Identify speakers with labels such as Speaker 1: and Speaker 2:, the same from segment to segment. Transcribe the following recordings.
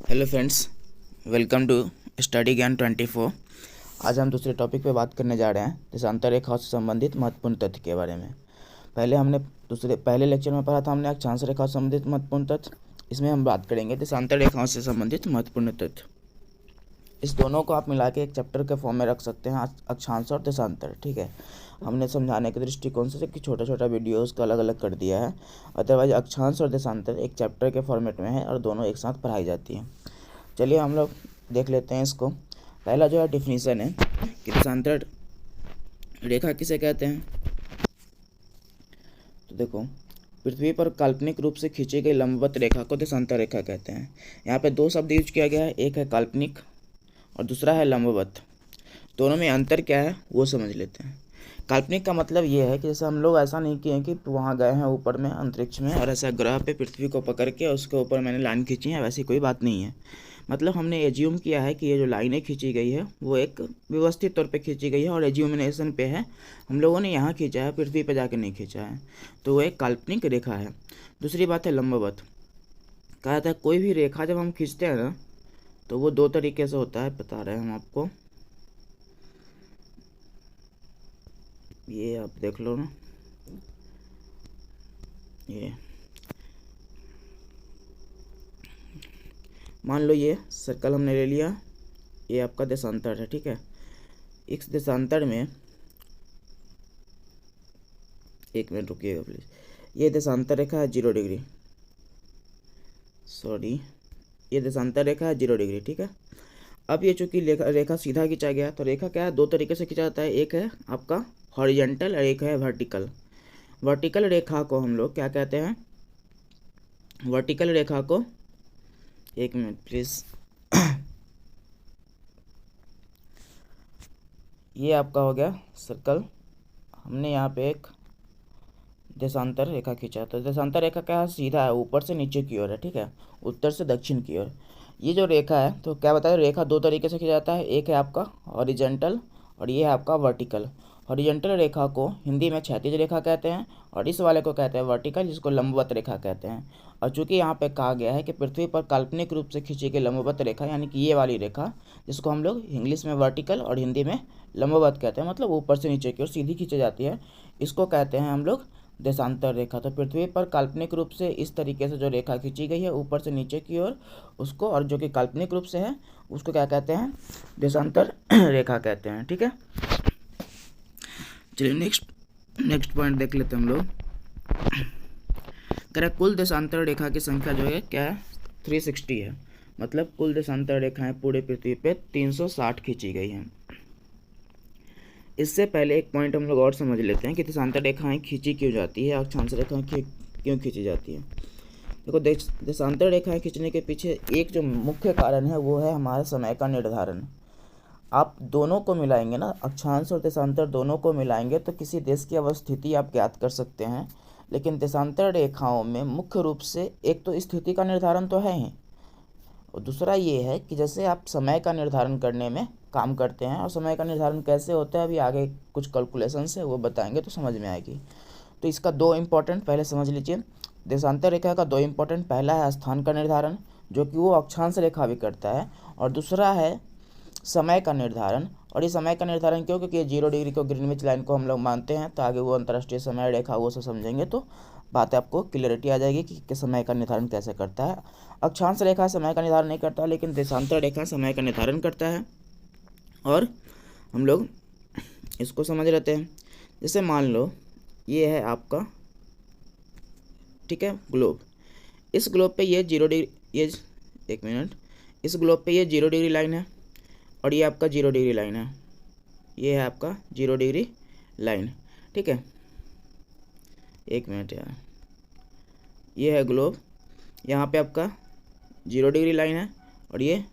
Speaker 1: Hello friends, welcome to study Gyan 24। आज हम दूसरे टॉपिक पे बात करने जा रहे हैं देशांतर रेखाओं से संबंधित महत्वपूर्ण तथ्य के बारे में। पहले लेक्चर में पढ़ा था हमने अक्षांश रेखाओं से संबंधित महत्वपूर्ण तथ्य। इसमें हम बात करेंगे देशांतर रेखाओं से संबंधित महत्वपूर्ण तथ्य। इस दोनों को आप मिला के एक चैप्टर के फॉर्म में रख सकते हैं, अक्षांश और देशांतर। ठीक है, हमने समझाने के दृष्टिकोण से कि छोटा छोटा वीडियो उसका अलग अलग कर दिया है। अदरवाइज अक्षांश और देशांतर एक चैप्टर के फॉर्मेट में है और दोनों एक साथ पढ़ाई जाती हैं। चलिए हम लोग देख लेते हैं इसको। पहला जो है डिफिनीशन है कि देशांतर रेखा किसे कहते हैं। तो देखो, पृथ्वी पर काल्पनिक रूप से खींची गई लंबवत रेखा को देशांतर रेखा कहते हैं। यहाँ पे दो शब्द यूज किया गया है, एक है काल्पनिक और दूसरा है लंबवत। दोनों में अंतर क्या है वो समझ लेते हैं। काल्पनिक का मतलब ये है कि जैसे हम लोग ऐसा नहीं किए कि वहाँ गए हैं ऊपर में अंतरिक्ष में और ऐसा ग्रह पे पृथ्वी को पकड़ के उसके ऊपर मैंने लाइन खींची है, वैसी कोई बात नहीं है। मतलब हमने एज्यूम किया है कि ये जो लाइनें खींची गई है वो एक व्यवस्थित तौर पे खींची गई है और एज्यूमिनेशन पे है, हम लोगों ने यहाँ खींचा है, पृथ्वी पे जाके नहीं खींचा है, तो वो एक काल्पनिक रेखा है। दूसरी बात है लंबवत। कहा जाता है कोई भी रेखा जब हम खींचते हैं ना तो वो दो तरीके से होता है, बता रहे हैं हम आपको। ये आप देख लो ना, ये मान लो ये सर्कल हमने ले लिया, ये आपका देशांतर है। ठीक है, इस देशांतर में एक मिनट रुकिएगा प्लीज़। ये देशांतर रेखा है 0 डिग्री, सॉरी, ये देशांतर रेखा है 0 डिग्री। ठीक है, अब ये चूंकि रेखा सीधा खींचा गया तो रेखा क्या है, दो तरीके से खींचा जाता है। एक है आपका हॉरिजेंटल और एक है वर्टिकल। वर्टिकल रेखा को हम लोग क्या कहते हैं, वर्टिकल रेखा को, एक मिनट प्लीज़, ये आपका हो गया सर्कल। हमने यहाँ पे एक देशांतर रेखा खींचा, तो देशांतर रेखा क्या है, सीधा है, ऊपर से नीचे की ओर है। ठीक है, उत्तर से दक्षिण की ओर ये जो रेखा है। तो क्या बताया, रेखा दो तरीके से खींचा जाता है, एक है आपका हॉरिजेंटल और ये है आपका वर्टिकल। हॉरिजेंटल रेखा को हिंदी में क्षैतिज रेखा कहते हैं और इस वाले को कहते हैं वर्टिकल, जिसको लंबवत रेखा कहते हैं। और चूंकि यहाँ पे कहा गया है कि पृथ्वी पर काल्पनिक रूप से खींची गई लंबवत रेखा, यानी कि ये वाली रेखा, जिसको हम लोग इंग्लिश में वर्टिकल और हिंदी में लंबवत कहते हैं, मतलब ऊपर से नीचे की ओर सीधी खींची जाती है, इसको कहते हैं हम लोग देशांतर रेखा। तो पृथ्वी पर काल्पनिक रूप से इस तरीके से जो रेखा खींची गई है ऊपर से नीचे की ओर, उसको, और जो कि काल्पनिक रूप से है, उसको क्या कहते हैं, देशांतर रेखा कहते हैं। ठीक है, चलिए नेक्स्ट पॉइंट देख लेते हैं हम लोग। कह कुल देशांतर रेखा की संख्या जो है क्या है, 360 है। मतलब कुल देशांतर रेखाएं पूरे पृथ्वी पे 360 खींची गई हैं। इससे पहले एक पॉइंट हम लोग और समझ लेते हैं कि देशांतर रेखाएं खींची क्यों जाती है, अक्षांश रेखाएं क्यों खींची जाती है। देखो, देशांतर रेखाएं खींचने के पीछे एक जो मुख्य कारण है वो है हमारे समय का निर्धारण। आप दोनों को मिलाएंगे ना, अक्षांश और देशांतर दोनों को मिलाएंगे तो किसी देश की अवस्थिति आप ज्ञात कर सकते हैं। लेकिन देशांतर रेखाओं में मुख्य रूप से एक तो स्थिति का निर्धारण तो है ही, और दूसरा ये है कि जैसे आप समय का निर्धारण करने में काम करते हैं, और समय का निर्धारण कैसे होता है अभी आगे कुछ कैलकुलेशन है वो बताएंगे तो समझ में आएगी। तो इसका दो इम्पोर्टेंट पहले समझ लीजिए। देशांतर रेखा का दो इम्पोर्टेंट, पहला है स्थान का निर्धारण, जो कि वो अक्षांश रेखा भी करता है, और दूसरा है समय का निर्धारण। और ये समय का निर्धारण क्यों, क्योंकि 0 डिग्री को ग्रीनविच लाइन को हम लोग मानते हैं, तो आगे वो अंतर्राष्ट्रीय समय रेखा वो सब समझेंगे तो बात आपको क्लियरिटी आ जाएगी कि समय का निर्धारण कैसे करता है। अक्षांश रेखा समय का निर्धारण नहीं करता, लेकिन देशांतर रेखा समय का निर्धारण करता है। और हम लोग इसको समझ लेते हैं। जैसे मान लो ये है आपका, ठीक है, ग्लोब। इस ग्लोब पे ये 0 डिग्री, ये एक मिनट, इस ग्लोब पे ये 0 डिग्री लाइन है और ये आपका 0 डिग्री लाइन है, ये है आपका 0 डिग्री लाइन। ठीक है, एक मिनट यार, ये है ग्लोब, यहाँ पे आपका 0 डिग्री लाइन है और ये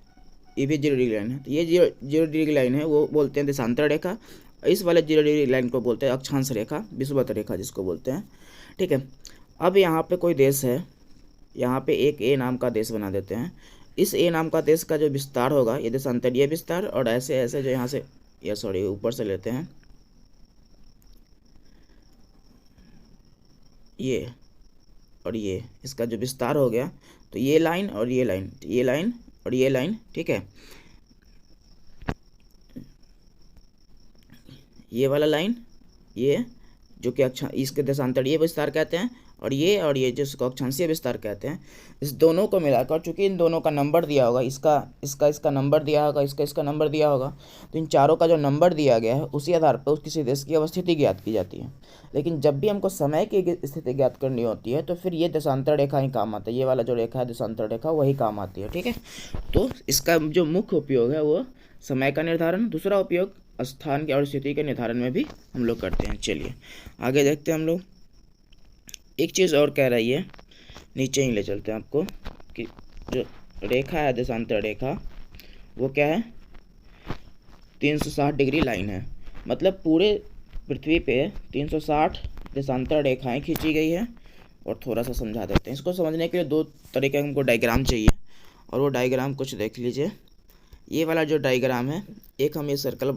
Speaker 1: भी 0 डिग्री लाइन है। तो ये 0 डिग्री लाइन है वो बोलते हैं देशांतर रेखा, इस वाले 0 डिग्री लाइन को बोलते हैं अक्षांश रेखा, विषुवत रेखा जिसको बोलते हैं। ठीक है, अब यहाँ पे कोई देश है, यहाँ पे एक ए नाम का देश बना देते हैं। इस ए नाम का देश का जो विस्तार होगा, ये देशांतरीय विस्तार, और ऐसे ऐसे जो यहाँ से, या सॉरी ऊपर से लेते हैं, ये और ये, इसका जो विस्तार हो गया, तो ये लाइन और ये लाइन, ये लाइन और ये लाइन, ठीक है, ये वाला लाइन, ये जो कि इसके देशांतर ये विस्तार कहते हैं, और ये जिसको अक्षांशीय विस्तार कहते हैं, इस दोनों को मिलाकर, चूंकि इन दोनों का नंबर दिया होगा, इसका नंबर दिया होगा, इसका नंबर दिया होगा, तो इन चारों का जो नंबर दिया गया है उसी आधार पर किसी देश की अवस्थिति ज्ञात की जाती है। लेकिन जब भी हमको समय की स्थिति ज्ञात करनी होती है तो फिर ये देशांतर रेखा ही काम आता है, ये वाला जो रेखा है देशांतर रेखा वही काम आती है, ठीक है। तो इसका जो मुख्य उपयोग है वो समय का निर्धारण, दूसरा उपयोग स्थान की और स्थिति के निर्धारण में भी हम लोग करते हैं। चलिए आगे देखते हैं हम लोग। एक चीज़ और कह रही है, नीचे ही ले चलते हैं आपको, कि जो रेखा है देशांतर रेखा वो क्या है, 360 डिग्री लाइन है। मतलब पूरे पृथ्वी पे 360 देशांतर रेखाएं खींची गई है। और थोड़ा सा समझा देते हैं इसको। समझने के लिए दो तरह के हमको डायग्राम चाहिए, और वो डायग्राम कुछ देख लीजिए। ये वाला जो डायग्राम है, एक हम ये सर्कल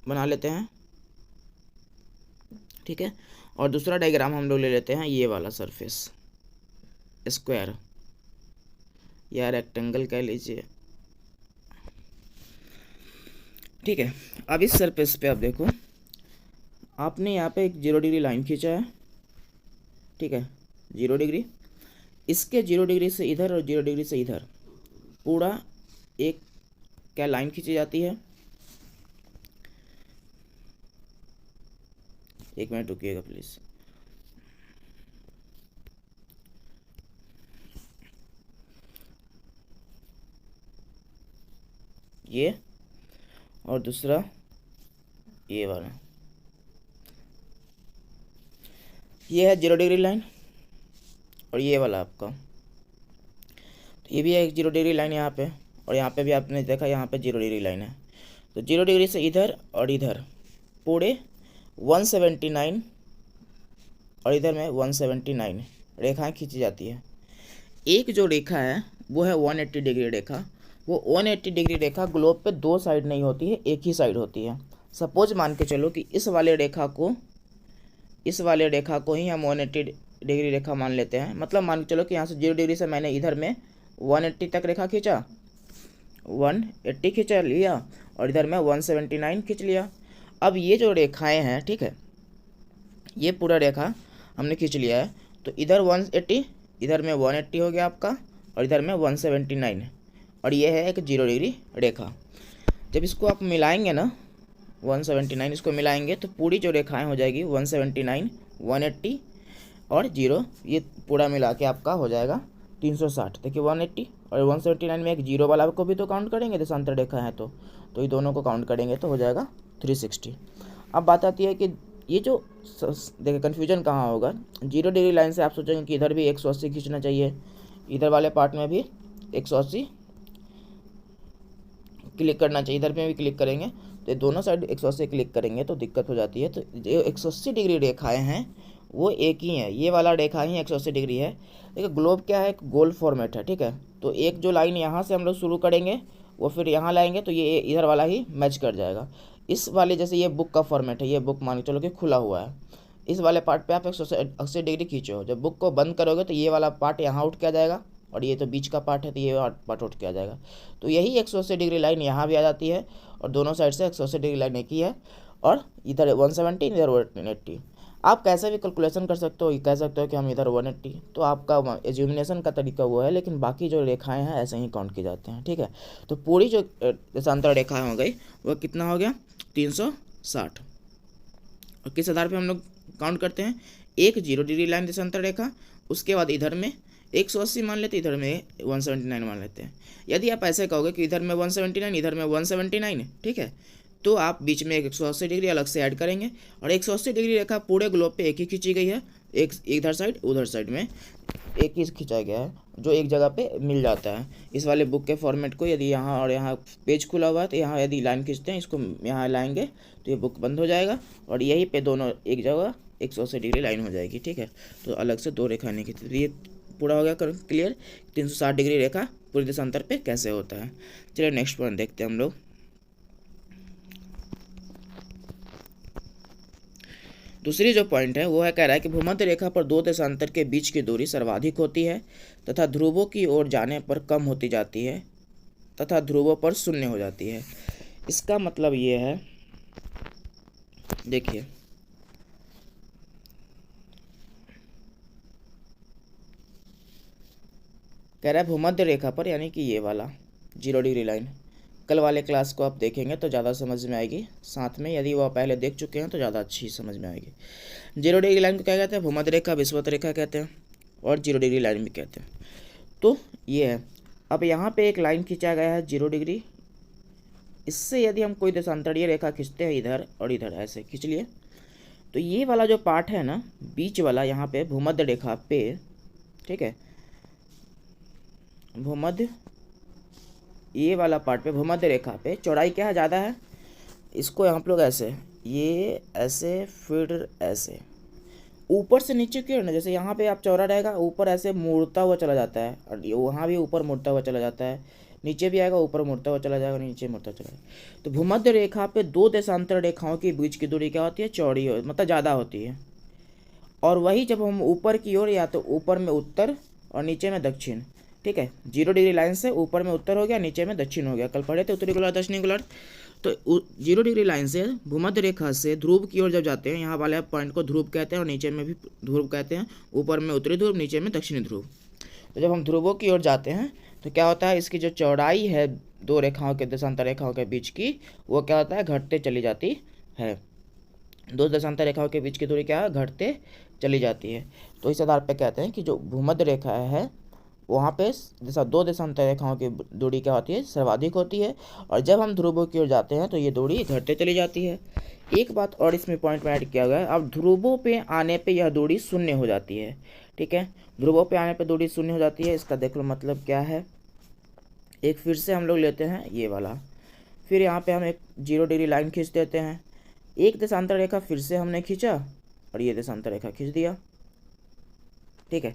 Speaker 1: बना लेते हैं, ठीक है, और दूसरा डायग्राम हम लोग ले लेते हैं ये वाला सरफेस, स्क्वायर या रेक्टेंगल कह लीजिए, ठीक है। अब इस सरफेस पे आप देखो, आपने यहाँ पे एक 0 डिग्री लाइन खींचा है, ठीक है, 0 डिग्री, इसके 0 डिग्री से इधर और 0 डिग्री से इधर पूरा एक क्या लाइन खींची जाती है। एक मिनट रुकिएगा प्लीज। ये और दूसरा ये वाला, ये है 0 डिग्री लाइन, और ये वाला आपका, तो ये भी है एक 0 डिग्री लाइन यहाँ पे, और यहाँ पे भी आपने देखा यहाँ पे 0 डिग्री लाइन है। तो 0 डिग्री से इधर और इधर पूरे 179 और इधर में 179 रेखाएं खींची जाती है। एक जो रेखा है वो है 180 डिग्री रेखा। वो 180 डिग्री रेखा ग्लोब पे दो साइड नहीं होती है, एक ही साइड होती है। सपोज मान के चलो कि इस वाले रेखा को ही हम 180 डिग्री रेखा मान लेते हैं। मतलब मान के चलो कि यहाँ से 0 डिग्री से मैंने इधर में 180 तक रेखा खींचा, 180 खींचा लिया, और इधर में 179 खींच लिया। अब ये जो रेखाएं हैं, ठीक है, ये पूरा रेखा हमने खींच लिया है। तो इधर 180, इधर में 180 हो गया आपका, और इधर में 179, और ये है एक 0 डिग्री रेखा। जब इसको आप मिलाएंगे ना, 179 इसको मिलाएंगे तो पूरी जो रेखाएं हो जाएगी 179, 180 और 0, ये पूरा मिला के आपका हो जाएगा 360। देखिए 180 और 179 में एक 0 वाला को भी तो काउंट करेंगे, देशांतर रेखा है तो ये दोनों को काउंट करेंगे तो हो जाएगा 360। अब बात आती है कि ये जो देखिए कन्फ्यूजन कहाँ होगा। 0 डिग्री लाइन से आप सोचेंगे कि इधर भी 180 खींचना चाहिए, इधर वाले पार्ट में भी 180 क्लिक करना चाहिए, इधर में भी क्लिक करेंगे तो दोनों साइड 180 क्लिक करेंगे तो दिक्कत हो जाती है। तो जो 180 डिग्री रेखाएं हैं वो एक ही है, ये वाला रेखा ही 180 डिग्री है। देखिए ग्लोब क्या है, एक गोल फॉर्मेट है, ठीक है। तो एक जो लाइन यहाँ से हम लोग शुरू करेंगे वो फिर यहाँ लाएंगे तो ये इधर वाला ही मैच कर जाएगा। इस वाले जैसे ये बुक का फॉर्मेट है, ये बुक मान के चलो कि खुला हुआ है, इस वाले पार्ट पे आप 180 डिग्री खींचो। जब बुक को बंद करोगे तो ये वाला पार्ट यहाँ उठ के आ जाएगा, और ये तो बीच का पार्ट है तो ये पार्ट उठ के आ जाएगा। तो यही 180 डिग्री लाइन यहाँ भी आ जाती है, और दोनों साइड से 180 डिग्री लाइन एक ही है, और इधर 170 इधर 180। आप कैसे भी कैलकुलेशन कर सकते हो, कह सकते हो कि हम इधर 180, तो आपका एज्यूमिनेशन का तरीका वो है, लेकिन बाकी जो रेखाएं हैं ऐसे ही काउंट की जाते हैं, ठीक है। तो पूरी जो देशांतर रेखाएं हो गई वो कितना हो गया, 360। और किस आधार पे हम लोग काउंट करते हैं, एक 0 डिग्री लाइन देशांतर रेखा, उसके बाद इधर में 180 मान लेते, इधर में 179 मान लेते हैं। यदि आप ऐसे कहोगे कि इधर में 179 इधर में 179, ठीक है, तो आप बीच में एक 180 डिग्री अलग से ऐड करेंगे, और 180 डिग्री रेखा पूरे ग्लोब पे एक ही खींची गई है, एक इधर साइड उधर साइड में एक ही खींचा गया है, जो एक जगह पे मिल जाता है। इस वाले बुक के फॉर्मेट को यदि यहाँ और यहाँ पेज खुला हुआ है तो यहाँ यदि लाइन खींचते हैं, इसको यहाँ लाएंगे तो ये बुक बंद हो जाएगा, और यहीं पे दोनों एक जगह 180 डिग्री लाइन हो जाएगी, ठीक है। तो अलग से दो रेखा नहीं खींचती। ये पूरा हो गया क्लियर, 360 डिग्री रेखा पूरे देशांतर पे कैसे होता है। चलिए नेक्स्ट पॉइंट देखते हैं हम लोग। दूसरी जो पॉइंट है वो है, कह रहा है कि भूमध्य रेखा पर दो देशांतर के बीच की दूरी सर्वाधिक होती है तथा ध्रुवों की ओर जाने पर कम होती जाती है। तथा ध्रुवों पर शून्य हो जाती है। इसका मतलब ये है, देखिए कह रहा है भूमध्य रेखा पर, यानी कि ये वाला 0 डिग्री लाइन। कल वाले क्लास को आप देखेंगे तो ज़्यादा समझ में आएगी, साथ में यदि वो पहले देख चुके हैं तो ज़्यादा अच्छी समझ में आएगी। 0 डिग्री लाइन को क्या कहते हैं? भूमध्य रेखा, विषुवत रेखा कहते हैं और 0 डिग्री लाइन भी कहते हैं। तो ये है। अब यहाँ पे एक लाइन खींचा गया है 0 डिग्री। इससे यदि हम कोई देशांतरीय रेखा खींचते हैं इधर और इधर, ऐसे खींच लिए, तो ये वाला जो पार्ट है ना, बीच वाला, यहाँ पे भूमध्य रेखा पे, ठीक है, भूमध्य, ये वाला पार्ट पे भूमध्य रेखा पे चौड़ाई क्या है? ज़्यादा है। इसको हम लोग ऐसे, ये ऐसे, फिर ऐसे ऊपर से नीचे की ओर ना, जैसे यहाँ पे आप चौड़ा रहेगा, ऊपर ऐसे मुड़ता हुआ चला जाता है, और वहाँ भी ऊपर मुड़ता हुआ चला जाता है, नीचे भी आएगा, ऊपर मुड़ता हुआ चला जाएगा, नीचे मुड़ता चला जाएगा। तो भूमध्य रेखा पे दो देशांतर रेखाओं के बीच की दूरी क्या होती है? चौड़ी मतलब ज़्यादा होती है। और वही जब हम ऊपर की ओर, या तो ऊपर में उत्तर और नीचे में दक्षिण, ठीक है, 0 डिग्री लाइन से ऊपर में उत्तर हो गया, नीचे में दक्षिण हो गया। कल पढ़े थे उत्तरी गोलार्ध, दक्षिणी गोलार्ध। तो 0 डिग्री लाइन से भूमध्य रेखा से ध्रुव की ओर जब जाते हैं, यहाँ वाले पॉइंट को ध्रुव कहते हैं और नीचे में भी ध्रुव कहते हैं, ऊपर में उत्तरी ध्रुव, नीचे में दक्षिणी ध्रुव। तो जब हम ध्रुवों की ओर जाते हैं तो क्या होता है? इसकी जो चौड़ाई है दो रेखाओं के, देशांतर रेखाओं के बीच की, वो क्या होता है? घटते चली जाती है। दो देशांतर रेखाओं के बीच की दूरी क्या है? घटते चली जाती है। तो इस आधार पर कहते हैं कि जो भूमध्य रेखा है वहाँ पे जैसा दो देशांतर रेखाओं की दूरी क्या होती है? सर्वाधिक होती है। और जब हम ध्रुवों की ओर जाते हैं तो ये दूरी घटते चली जाती है। एक बात और इसमें पॉइंट में ऐड किया गया है, अब ध्रुवों पे आने पे यह दूरी शून्य हो जाती है, ठीक है। ध्रुवों पे आने पे दूरी शून्य हो जाती है, इसका देख लो मतलब क्या है। एक फिर से हम लोग लेते हैं ये वाला, फिर यहाँ पे हम एक 0 डिग्री लाइन खींच देते हैं। एक देशांतर रेखा फिर से हमने खींचा और ये देशांतर रेखा खींच दिया, ठीक है।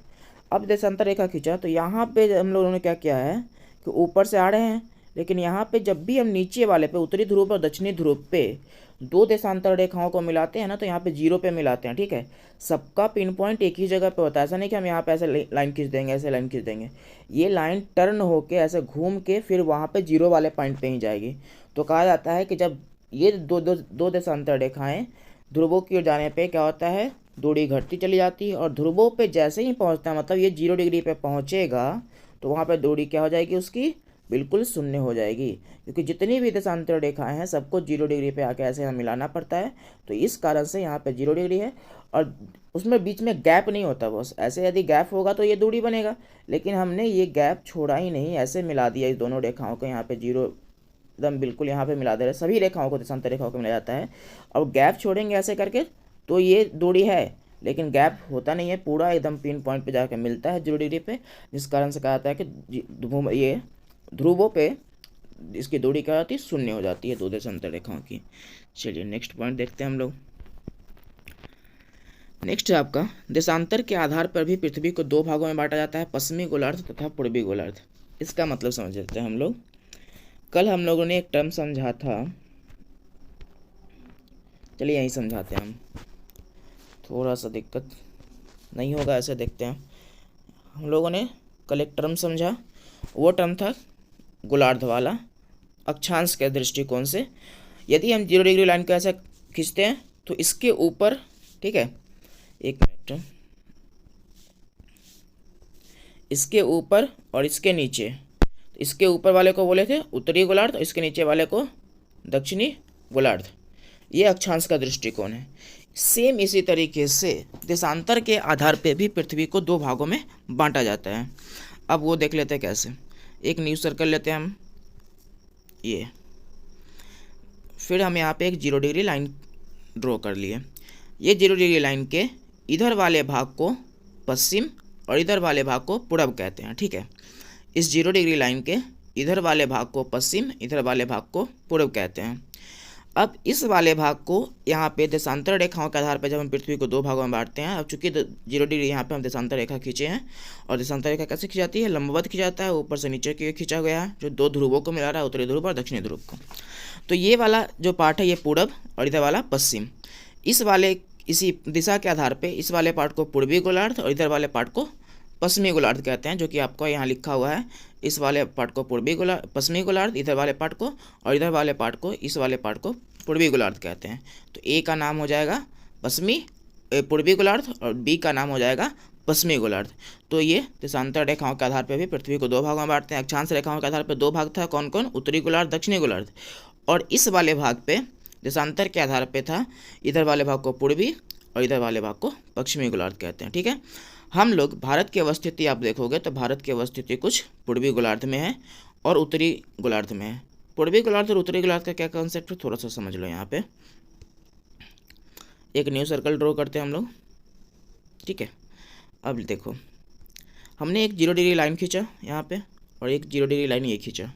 Speaker 1: अब देशांतर रेखा खींचा तो यहाँ पे हम लोगों ने क्या किया है कि ऊपर से आ रहे हैं, लेकिन यहाँ पे जब भी हम नीचे वाले पे, उत्तरी ध्रुव और दक्षिणी ध्रुव पे दो देशांतर रेखाओं को मिलाते हैं ना, तो यहाँ पे 0 पे मिलाते हैं, ठीक है। सबका पिन पॉइंट एक ही जगह पे होता है, ऐसा नहीं कि हम यहाँ पे ऐसे लाइन खींच देंगे, ऐसे लाइन खींच देंगे। ये लाइन टर्न होके ऐसे घूम के फिर वहाँ पे 0 वाले पॉइंट पे ही जाएगी। तो कहा जाता है कि जब ये दो देशांतर रेखाएं ध्रुवों की ओर जाने पे क्या होता है? दूरी घटती चली जाती है। और ध्रुवों पे जैसे ही पहुंचता है, मतलब ये 0 डिग्री पे पहुंचेगा, तो वहाँ पे दूरी क्या हो जाएगी? उसकी बिल्कुल शून्य हो जाएगी, क्योंकि जितनी भी देशांतर रेखाएं हैं सबको 0 डिग्री पे आके ऐसे यहाँ मिलाना पड़ता है। तो इस कारण से यहाँ पे 0 डिग्री है और उसमें बीच में गैप नहीं होता बस। ऐसे यदि गैप होगा तो ये दूरी बनेगा, लेकिन हमने ये गैप छोड़ा ही नहीं, ऐसे मिला दिया इस दोनों रेखाओं को। यहाँ पे 0 एकदम बिल्कुल यहाँ पे मिला दे रहे, सभी रेखाओं को, देशांतर रेखाओं को मिला जाता है। और गैप छोड़ेंगे ऐसे करके तो ये दूरी है, लेकिन गैप होता नहीं है, पूरा एकदम पिन पॉइंट पे जाकर मिलता है 0 डिग्री पे। जिस कारण से कहा जाता है कि ये ध्रुवों पे इसकी दूरी क्या होती है? शून्य हो जाती है दो देशांतर रेखाओं की। चलिए नेक्स्ट पॉइंट देखते हैं हम लोग। नेक्स्ट है आपका, देशांतर के आधार पर भी पृथ्वी को दो भागों में बांटा जाता है, पश्चिमी गोलार्ध तथा पूर्वी गोलार्ध। इसका मतलब समझ लेते हैं हम लोग। कल हम लोगों ने एक टर्म समझा था, चलिए यहीं समझाते हैं हम, थोड़ा सा दिक्कत नहीं होगा, ऐसे देखते हैं। हम लोगों ने कल एक टर्म समझा, वो टर्म था गोलार्ध वाला, अक्षांश के दृष्टिकोण से। यदि हम 0 डिग्री लाइन को ऐसा खींचते हैं तो इसके ऊपर, ठीक है, एक मिनट, इसके ऊपर और इसके नीचे, इसके ऊपर वाले को बोले थे उत्तरी गोलार्ध और इसके नीचे वाले को दक्षिणी गोलार्ध। ये अक्षांश का दृष्टिकोण है। सेम इसी तरीके से देशांतर के आधार पे भी पृथ्वी को दो भागों में बांटा जाता है। अब वो देख लेते हैं कैसे। एक न्यू सर्कल लेते हैं हम, ये, फिर हम यहाँ पे एक 0 डिग्री लाइन ड्रॉ कर लिए। ये 0 डिग्री लाइन के इधर वाले भाग को पश्चिम और इधर वाले भाग को पूर्व कहते हैं, ठीक है। इस 0 डिग्री लाइन के इधर वाले भाग को पश्चिम, इधर वाले भाग को पूर्व कहते हैं। अब इस वाले भाग को यहाँ पे देशांतर रेखाओं के आधार पर जब हम पृथ्वी को दो भागों में बांटते हैं, अब चूंकि 0 डिग्री यहाँ पे हम देशांतर रेखा खींचे हैं, और देशांतर रेखा कैसे खींचाती है? लंबवत खींचाता है, ऊपर से नीचे की खींचा गया है, जो दो ध्रुवों को मिला रहा है, उत्तरी ध्रुव और दक्षिणी ध्रुव को। तो ये वाला जो पार्ट है ये पूर्व और इधर वाला पश्चिम। इस वाले इसी दिशा के आधार पर इस वाले पार्ट को पूर्वी गोलार्ध और इधर वाले पार्ट को पश्चिमी गोलार्ध कहते हैं, जो कि आपको यहाँ लिखा हुआ है। इस वाले पार्ट को पश्चिमी गोलार्ध, इधर वाले पार्ट को, और इधर वाले पार्ट को, इस वाले पार्ट को पूर्वी गोलार्ध कहते हैं। तो ए का नाम हो जाएगा पूर्वी गोलार्ध और बी का नाम हो जाएगा पश्चिमी गोलार्ध। तो ये देशांतर रेखाओं के आधार पर भी पृथ्वी को दो भागों में बांटते हैं। अक्षांश रेखाओं के आधार पर दो भाग था, कौन कौन? उत्तरी गोलार्ध, दक्षिणी गोलार्ध। और इस वाले भाग पे देशांतर के आधार पे था, इधर वाले भाग को पूर्वी और इधर वाले भाग को पश्चिमी गोलार्ध कहते हैं। ठीक है, हम लोग भारत की अवस्थिति आप देखोगे तो भारत की अवस्थिति कुछ पूर्वी गोलार्ध में है और उत्तरी गोलार्ध में है। पूर्वी गोलार्ध और उत्तरी गोलार्ध का क्या कॉन्सेप्ट है थोड़ा सा समझ लो। यहाँ पे एक न्यू सर्कल ड्रॉ करते हैं हम लोग। ठीक है, अब देखो हमने एक 0 डिग्री लाइन खींचा यहाँ पे और एक 0 डिग्री लाइन ये खींचा।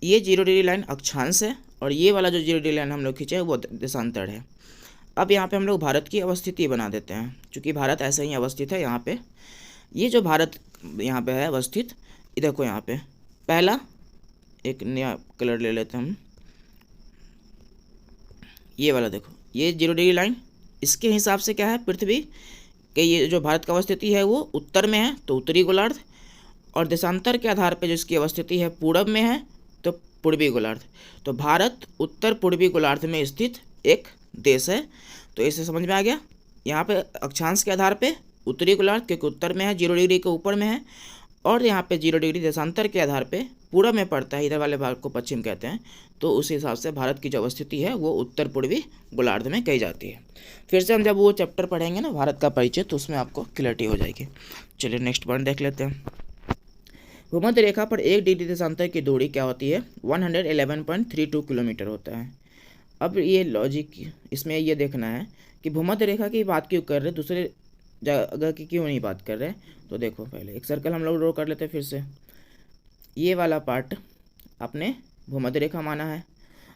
Speaker 1: ये 0 डिग्री लाइन अक्षांश है और ये वाला जो 0 डिग्री लाइन हम लोग खींचे वो देशांतर है। अब यहाँ पे हम लोग भारत की अवस्थिति बना देते हैं, क्योंकि भारत ऐसे ही अवस्थित है। यहाँ पे ये जो भारत यहाँ पे है अवस्थित, ये देखो यहाँ पे पहला एक नया कलर ले लेते हैं हम, ये वाला देखो, ये 0 डिग्री लाइन, इसके हिसाब से क्या है पृथ्वी कि ये जो भारत का अवस्थिति है वो उत्तर में है तो उत्तरी गोलार्ध, और देशांतर के आधार पर जो इसकी अवस्थिति है पूरब में है तो पूर्वी गोलार्ध। तो भारत उत्तर पूर्वी गोलार्ध में स्थित एक देश है। तो इसे समझ में आ गया। यहाँ पे अक्षांश के आधार पे उत्तरी गोलार्ध क्योंकि उत्तर में है, 0 डिग्री के ऊपर में है, और यहाँ पे 0 डिग्री देशांतर के आधार पे पूरब में पड़ता है, इधर वाले भाग को पश्चिम कहते हैं। तो उस हिसाब से भारत की जो अवस्थिति है वो उत्तर पूर्वी गोलार्ध में कही जाती है। फिर से हम जब वो चैप्टर पढ़ेंगे ना भारत का परिचय, तो उसमें आपको क्लैरिटी हो जाएगी। चलिए नेक्स्ट पॉइंट देख लेते हैं। भूमध्य रेखा पर 1 डिग्री देशांतर की दूरी क्या होती है? 111.32 किलोमीटर होता है। अब ये लॉजिक इसमें ये देखना है कि भूमध्य रेखा की बात क्यों कर रहे, दूसरे जगह की क्यों नहीं बात कर रहे। तो देखो पहले एक सर्कल हम लोग ड्रॉ कर लेते हैं। फिर से ये वाला पार्ट आपने भूमध्य रेखा माना है।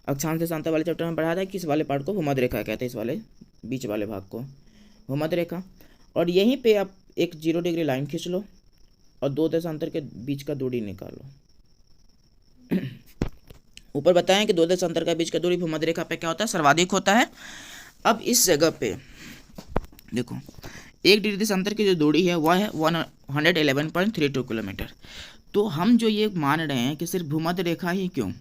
Speaker 1: अक्षांश देशांतर वाले चैप्टर में पढ़ा था कि इस वाले पार्ट को भूमध्य रेखा कहते हैं, इस वाले बीच वाले भाग को भूमध्य रेखा। और यहीं पे आप एक 0 डिग्री लाइन खींच लो और 2 देशांतर के बीच का दूरी निकालो। ऊपर बताएं कि 2 देशांतर का बीच का दूरी भूमध्य रेखा पे क्या होता है? सर्वाधिक होता है। अब इस जगह पे देखो 1 डिग्री देशांतर की जो दूरी है वह है 111.32 किलोमीटर। तो हम जो ये मान रहे हैं कि सिर्फ भूमध्य रेखा ही क्यों,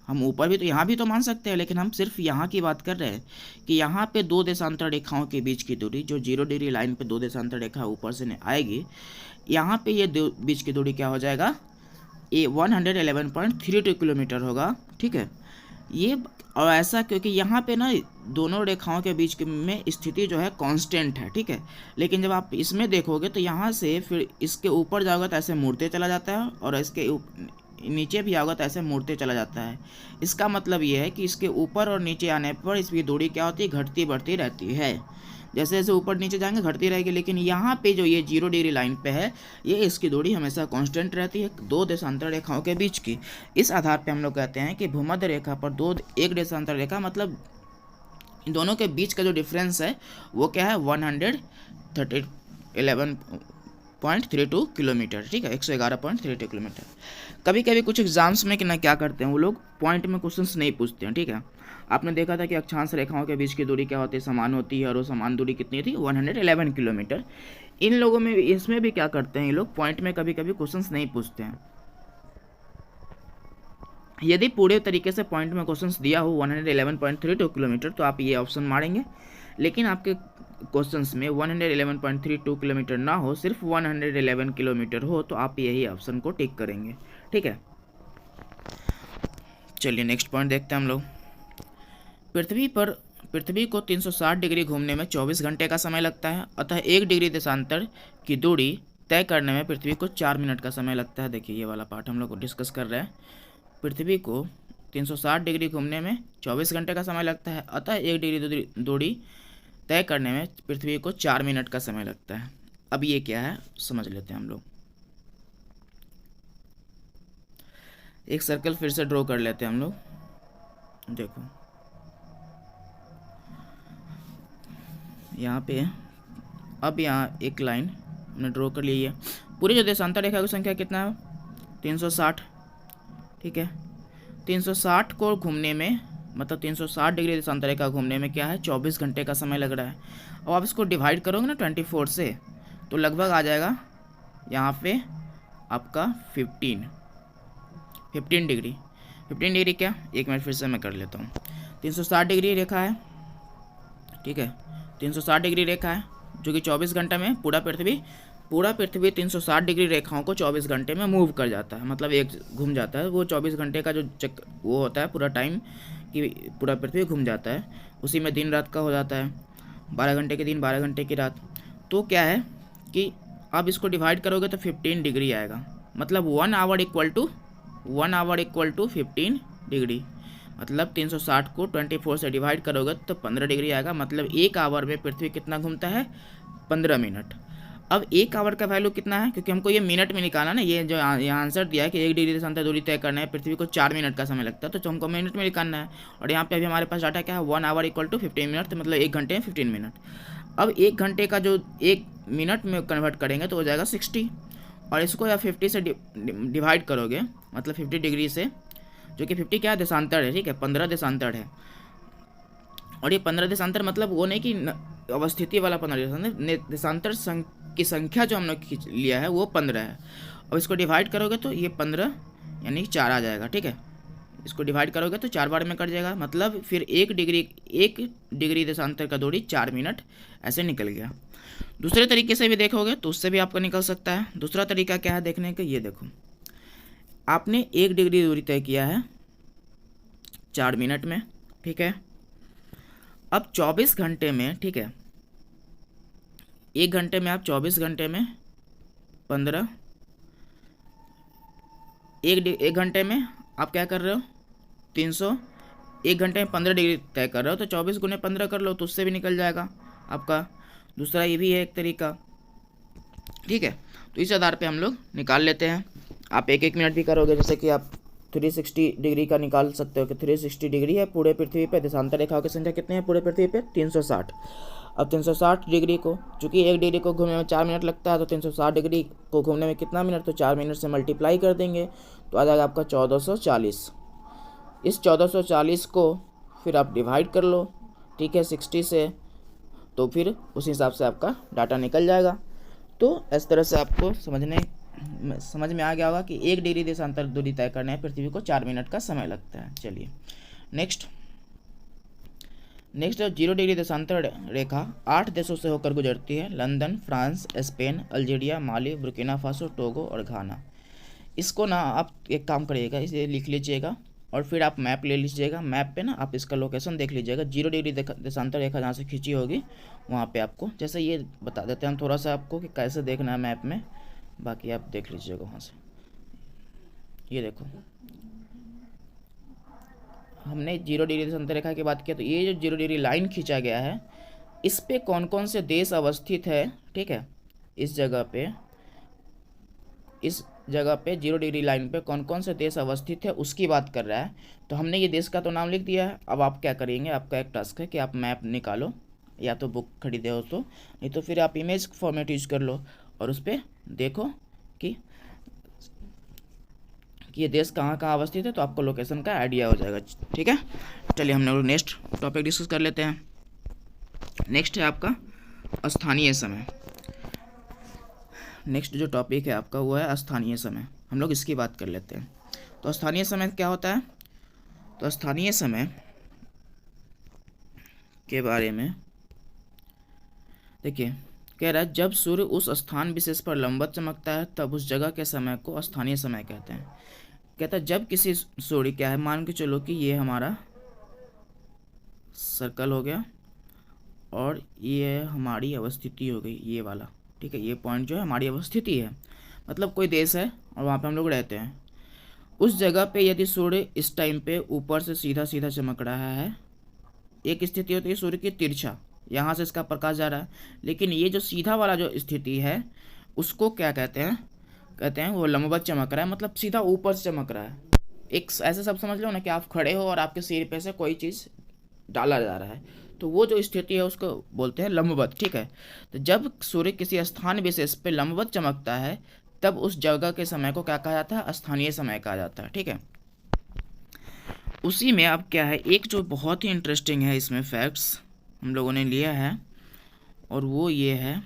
Speaker 1: हम ऊपर भी तो यहाँ भी तो मान सकते हैं, लेकिन हम सिर्फ यहाँ की बात कर रहे हैं कि यहाँ पे 2 देशांतर रेखाओं के बीच की दूरी, जो 0 डिग्री लाइन पे 2 देशांतर रेखा ऊपर से आएगी, यहाँ पे ये बीच की दूरी क्या हो जाएगा? ये 111.32 किलोमीटर होगा। ठीक है, ये और ऐसा क्योंकि यहाँ पे ना दोनों रेखाओं के बीच में स्थिति जो है कांस्टेंट है। ठीक है, लेकिन जब आप इसमें देखोगे तो यहाँ से फिर इसके ऊपर जाओगे तो ऐसे मुड़ते चला जाता है, और इसके नीचे भी आओगे तो ऐसे मुड़ते चला जाता है। इसका मतलब ये है कि इसके ऊपर और नीचे आने पर इसकी दूरी क्या होती है? घटती बढ़ती रहती है। जैसे जैसे ऊपर नीचे जाएंगे घटती रहेगी, लेकिन यहाँ पे जो ये 0 डिग्री लाइन पे है ये इसकी दूरी हमेशा कांस्टेंट रहती है 2 देशांतर रेखाओं के बीच की। इस आधार पे हम लोग कहते हैं कि भूमध्य रेखा पर एक देशांतर रेखा मतलब इन दोनों के बीच का जो डिफरेंस है वो क्या है? 111.32 किलोमीटर। ठीक है, 111.32 किलोमीटर। कभी कभी कुछ एग्जाम्स में कि ना क्या करते हैं वो लोग पॉइंट में क्वेश्चंस नहीं पूछते हैं। ठीक है, आपने देखा था कि अक्षांश रेखाओं के बीच की दूरी क्या होती है? समान होती है, और वो समान दूरी कितनी थी? 111 किलोमीटर। इन लोगों में इसमें भी क्या करते हैं ये लोग, पॉइंट में कभी कभी क्वेश्चंस नहीं पूछते हैं। यदि पूरे तरीके से पॉइंट में क्वेश्चंस दिया हो 111.32 किलोमीटर तो आप ये ऑप्शन मारेंगे, लेकिन आपके क्वेश्चंस में 111.32 किलोमीटर ना हो, सिर्फ 111 किलोमीटर हो, तो आप यही ऑप्शन को टिक करेंगे। ठीक है, चलिए नेक्स्ट पॉइंट देखते हैं हम लोग। पृथ्वी को 360 डिग्री घूमने में 24 घंटे का समय लगता है, अतः 1 डिग्री देशांतर की दूरी तय करने में पृथ्वी को 4 मिनट का समय लगता है। देखिए ये वाला पार्ट हम लोग डिस्कस कर रहे हैं। पृथ्वी को 360 डिग्री घूमने में 24 घंटे का समय लगता है, अतः 1 डिग्री दूरी तय करने में पृथ्वी को 4 मिनट का समय लगता है। अब ये क्या है समझ लेते हैं हम लोग। एक सर्कल फिर से ड्रॉ कर लेते हैं हम लोग। देखो यहाँ पे अब यहाँ एक लाइन हमने ड्रॉ कर ली है। पूरी जो देशांतर रेखा की संख्या कितना है? 360। ठीक है, 360 को घूमने में मतलब 360 डिग्री देशांतर रेखा घूमने में क्या है? 24 घंटे का समय लग रहा है। अब आप इसको डिवाइड करोगे ना 24 से, तो लगभग आ जाएगा यहाँ पे आपका 15 डिग्री। 15 डिग्री क्या, एक मिनट फिर से मैं कर लेता हूँ। 360 डिग्री रेखा है, ठीक है, 360 डिग्री रेखा है जो कि 24 घंटे में पूरा पृथ्वी 360 डिग्री रेखाओं को 24 घंटे में मूव कर जाता है, मतलब एक घूम जाता है। वो 24 घंटे का जो वो होता है पूरा टाइम कि पूरा पृथ्वी घूम जाता है, उसी में दिन रात का हो जाता है, 12 घंटे के दिन 12 घंटे की रात। तो क्या है कि आप इसको डिवाइड करोगे तो 15 डिग्री आएगा, मतलब 1 आवर इक्वल टू 15 डिग्री। मतलब 360 को 24 से डिवाइड करोगे तो 15 डिग्री आएगा। मतलब एक आवर में पृथ्वी कितना घूमता है, 15 मिनट। अब एक आवर का वैल्यू कितना है, क्योंकि हमको ये मिनट में निकालना ना, ये जो यहाँ आंसर दिया है कि 1 डिग्री देशांतर दूरी तय करना है, पृथ्वी को 4 मिनट का समय लगता है, तो हमको मिनट में निकालना है। और यहाँ पे अभी हमारे पास डाटा क्या है, 1 आवर इक्वल टू 15 मिनट, तो मतलब 1 घंटे में 15 मिनट। अब 1 घंटे का जो 1 मिनट में कन्वर्ट करेंगे तो हो जाएगा 60, और इसको या 50 से डिवाइड करोगे, मतलब 50 डिग्री से, जो कि 50 क्या है, देशांतर है, ठीक है, 15 देशांतर है। और ये 15 देशांतर मतलब वो नहीं कि अवस्थिति वाला 15 देशांतर की संख्या जो हमने लिया है वो 15 है। और इसको डिवाइड करोगे तो ये 15 यानी 4 आ जाएगा, ठीक है। इसको डिवाइड करोगे तो 4 बार में कट जाएगा, मतलब फिर 1 डिग्री देशांतर का दूरी 4 मिनट ऐसे निकल गया। दूसरे तरीके से भी देखोगे तो उससे भी आपका निकल सकता है। दूसरा तरीका क्या है देखने का, ये देखो, आपने 1 डिग्री दूरी तय किया है 4 मिनट में, ठीक है। अब 24 घंटे में, ठीक है, 1 घंटे में आप 24 घंटे में 15, एक घंटे में आप क्या कर रहे हो, 300, 1 घंटे में 15 डिग्री तय कर रहे हो, तो 24 गुने 15 कर लो तो उससे भी निकल जाएगा आपका। दूसरा ये भी है एक तरीका, ठीक है। तो इस आधार पे हम लोग निकाल लेते हैं। आप 1 मिनट भी करोगे, जैसे कि आप 360 डिग्री का निकाल सकते हो कि 360 डिग्री है पूरे पृथ्वी पे, देशांतर रेखाओं की संख्या कितनी है पूरे पृथ्वी पे, 360। अब 360 डिग्री को, चूँकि 1 डिग्री को घूमने में 4 मिनट लगता है, तो 360 डिग्री को घूमने में कितना मिनट, तो 4 मिनट से मल्टीप्लाई कर देंगे तो आ जाएगा आपका 1440। इस 1440 को फिर आप डिवाइड कर लो, ठीक है, 60 से, तो फिर उस हिसाब से आपका डाटा निकल जाएगा। तो इस तरह से आपको समझ में आ गया होगा कि 1 डिग्री देशांतर दूरी तय करने में पृथ्वी को 4 मिनट का समय लगता है। चलिए नेक्स्ट 0 डिग्री देशांतर रेखा 8 देशों से होकर गुजरती है, लंदन, फ्रांस, स्पेन, अल्जीरिया, माली, बुर्किना फासो, टोगो और घाना। इसको ना आप एक काम करिएगा, इसे लिख लीजिएगा और फिर आप मैप ले लीजिएगा। मैप पे ना आप इसका लोकेशन देख लीजिएगा, 0 डिग्री देशांतर रेखा जहाँ से खींची होगी वहाँ पे आपको, जैसे ये बता देते हैं हम थोड़ा सा आपको कि कैसे देखना है मैप में, बाकी आप देख लीजिएगा वहाँ से। ये देखो, हमने 0 डिग्री देशांतर रेखा की बात किया, तो ये जो 0 डिग्री लाइन खींचा गया है, इस पे कौन कौन से देश अवस्थित है, ठीक है, इस जगह पे 0 डिग्री लाइन पे कौन कौन से देश अवस्थित है उसकी बात कर रहा है। तो हमने ये देश का तो नाम लिख दिया है। अब आप क्या करेंगे, आपका एक टास्क है कि आप मैप निकालो, या तो बुक खरीदे हो तो, नहीं तो फिर आप इमेज फॉर्मेट यूज कर लो और उस पर देखो कि ये देश कहाँ कहाँ अवस्थित है, तो आपको लोकेशन का आइडिया हो जाएगा, ठीक है। चलिए हम लोग नेक्स्ट टॉपिक डिस्कस कर लेते हैं। नेक्स्ट है आपका स्थानीय समय। नेक्स्ट जो टॉपिक है आपका वो है स्थानीय समय। हम लोग इसकी बात कर लेते हैं। तो स्थानीय समय क्या होता है, तो स्थानीय समय के बारे में देखिए, कह रहा है जब सूर्य उस स्थान विशेष पर लंबवत चमकता है तब उस जगह के समय को स्थानीय समय कहते हैं। कहता है जब किसी सूर्य, क्या है, मान के चलो कि ये हमारा सर्कल हो गया और ये हमारी अवस्थिति हो गई, ये वाला, ठीक है, ये पॉइंट जो है हमारी अवस्थिति है, मतलब कोई देश है और वहाँ पे हम लोग रहते हैं। उस जगह पे यदि सूर्य इस टाइम पे ऊपर से सीधा सीधा चमक रहा है, एक स्थिति होती है सूर्य की तिरछा, यहाँ से इसका प्रकाश जा रहा है, लेकिन ये जो सीधा वाला जो स्थिति है उसको क्या कहते हैं वो लंबवत चमक रहा है, मतलब सीधा ऊपर से चमक रहा है। एक ऐसे सब समझ लो ना कि आप खड़े हो और आपके सिर पे से कोई चीज़ डाला जा रहा है, तो वो जो स्थिति है उसको बोलते हैं लंबवत, ठीक है। तो जब सूर्य किसी स्थान विशेष पे लंबवत चमकता है तब उस जगह के समय को क्या कहा जाता है, स्थानीय समय कहा जाता है, ठीक है। उसी में अब क्या है, एक जो बहुत ही इंटरेस्टिंग है इसमें फैक्ट्स हम लोगों ने लिया है, और वो ये है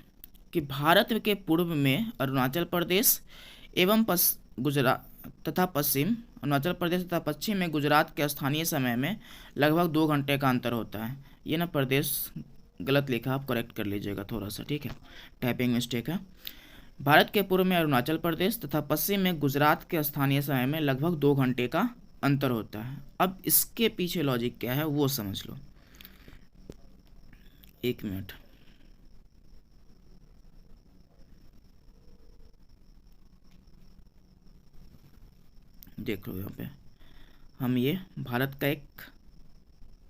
Speaker 1: कि भारत के पूर्व में अरुणाचल प्रदेश एवं गुजरात तथा पश्चिम अरुणाचल प्रदेश तथा पश्चिम में गुजरात के स्थानीय समय में लगभग 2 घंटे का अंतर होता है। ये ना प्रदेश गलत लिखा, आप करेक्ट कर लीजिएगा थोड़ा सा, ठीक है, टाइपिंग मिस्टेक है। भारत के पूर्व में अरुणाचल प्रदेश तथा पश्चिम में गुजरात के स्थानीय समय में लगभग 2 घंटे का अंतर होता है। अब इसके पीछे लॉजिक क्या है वो समझ लो। 1 मिनट, देख लो, यहाँ पे हम ये भारत का एक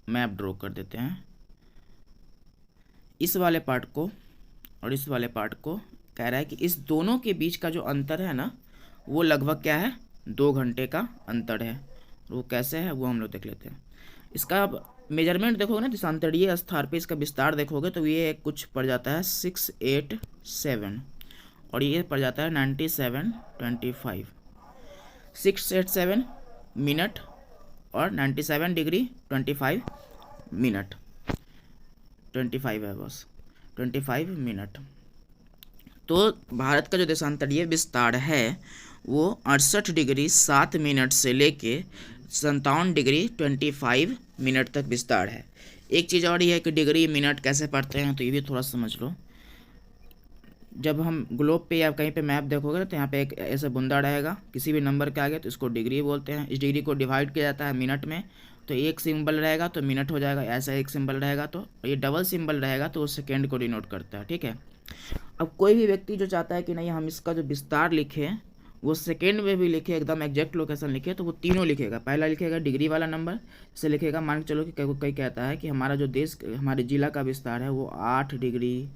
Speaker 1: मैप ड्रॉ कर देते हैं। इस वाले पार्ट को और इस वाले पार्ट को कह रहा है कि इस दोनों के बीच का जो अंतर है ना, वो लगभग क्या है, 2 घंटे का अंतर है। वो कैसे है वो हम लोग देख लेते हैं। इसका मेजरमेंट देखोगे ना, देशांतरीय स्थान पे इसका विस्तार देखोगे तो ये कुछ पड़ जाता है 687 और ये पड़ जाता है 9725। 687 मिनट और 97 डिग्री 25 मिनट, 25 है बस, 25 मिनट। तो भारत का जो देशांतरीय विस्तार है वो 68 डिग्री 7 मिनट से लेके 57 डिग्री 25 मिनट तक विस्तार है। एक चीज़ और ये है कि डिग्री मिनट कैसे पढ़ते हैं, तो ये भी थोड़ा समझ लो। जब हम ग्लोब पे या कहीं पे मैप देखोगे तो यहाँ पे एक ऐसा बुंदा रहेगा किसी भी नंबर के आगे, तो इसको डिग्री बोलते हैं। इस डिग्री को डिवाइड किया जाता है मिनट में, तो एक सिंबल रहेगा तो मिनट हो जाएगा, ऐसा एक सिंबल रहेगा तो ये डबल सिंबल रहेगा तो वो सेकेंड को डिनोट करता है, ठीक है। अब कोई भी व्यक्ति जो चाहता है कि नहीं हम इसका जो विस्तार लिखे वो सेकेंड में भी लिखे, एकदम एग्जैक्ट लोकेशन लिखे, तो वो तीनों लिखेगा। पहला लिखेगा डिग्री वाला नंबर से लिखेगा, मान के चलो कि कोई कहता है कि हमारा जो देश हमारे ज़िला का विस्तार है वो 8 डिग्री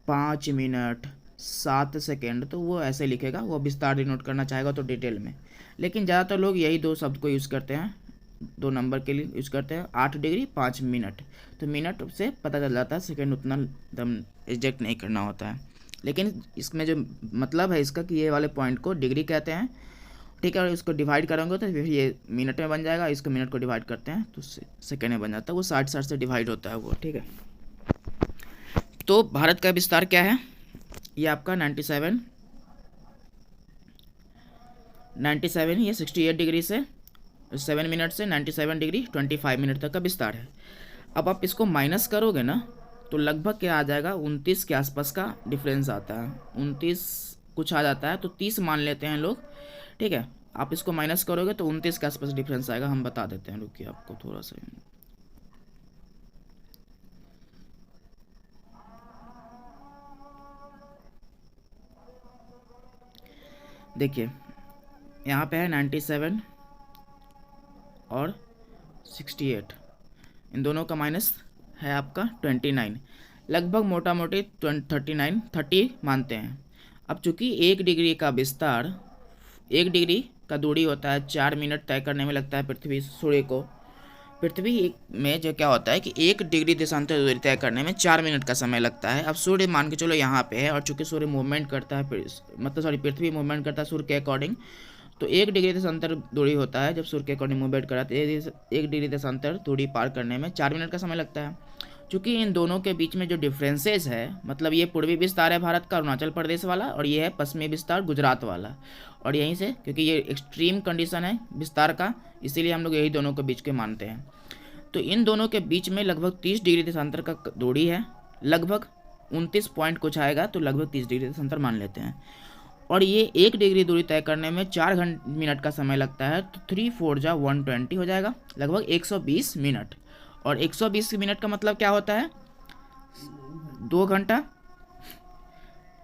Speaker 1: 5 मिनट 7 सेकेंड, तो वो ऐसे लिखेगा। वो विस्तार डिनोट करना चाहेगा तो डिटेल में, लेकिन ज़्यादातर लोग यही 2 शब्द को यूज़ करते हैं, 2 नंबर के लिए यूज़ करते हैं, 8 डिग्री 5 मिनट। तो मिनट से पता चल जाता है, सेकेंड उतना एकदम एग्जैक्ट नहीं करना होता है। लेकिन इसमें जो मतलब है इसका कि ये वाले पॉइंट को डिग्री कहते हैं, ठीक है। और इसको डिवाइड करेंगे तो फिर ये मिनट में बन जाएगा, इसको मिनट को डिवाइड करते हैं तो सेकेंड में बन जाता है। वो 60 से डिवाइड होता है वो, ठीक है। तो भारत का विस्तार क्या है, ये आपका 97 ये 68 डिग्री से 7 मिनट से 97 डिग्री 25 मिनट तक का विस्तार है। अब आप इसको माइनस करोगे ना तो लगभग क्या आ जाएगा, 29 के आसपास का डिफरेंस आता है, 29 कुछ आ जाता है, तो 30 मान लेते हैं लोग, ठीक है। आप इसको माइनस करोगे तो 29 के आसपास डिफरेंस आएगा, हम बता देते हैं, रुकिए आपको थोड़ा सा। देखिए यहाँ पे है 97 और 68, इन दोनों का माइनस है आपका 29, लगभग मोटा मोटी 30 मानते हैं। अब चूंकि 1 डिग्री का विस्तार, 1 डिग्री का दूरी होता है 4 मिनट तय करने में लगता है पृथ्वी सूर्य को। पृथ्वी में जो क्या होता है कि 1 डिग्री देशांतर दूरी तय करने में 4 मिनट का समय लगता है। अब सूर्य मान के चलो यहाँ पे है, और चूंकि सूर्य मूवमेंट करता है, पृथ्वी मूवमेंट करता है सूर्य के अकॉर्डिंग, तो 1 डिग्री देशांतर दूरी होता है। जब सूर्य के अकॉर्डिंग मूवमेंट कराते हैं 1 डिग्री देशांतर दूरी पार करने में 4 मिनट का समय लगता है। चूँकि इन दोनों के बीच में जो डिफरेंसेस है, मतलब ये पूर्वी विस्तार है भारत का अरुणाचल प्रदेश वाला, और ये है पश्चिमी विस्तार गुजरात वाला, और यहीं से क्योंकि ये एक्सट्रीम कंडीशन है विस्तार का, इसीलिए हम लोग यही दोनों के बीच के मानते हैं। तो इन दोनों के बीच में लगभग 30 डिग्री देशांतर का दूरी है, लगभग 29 पॉइंट कुछ आएगा, तो लगभग 30 डिग्री देशांतर मान लेते हैं। और ये 1 डिग्री दूरी तय करने में 4 मिनट का समय लगता है, तो 3 4 जा 120 हो जाएगा, लगभग 120 मिनट। और 120 मिनट का मतलब क्या होता है, 2 घंटा।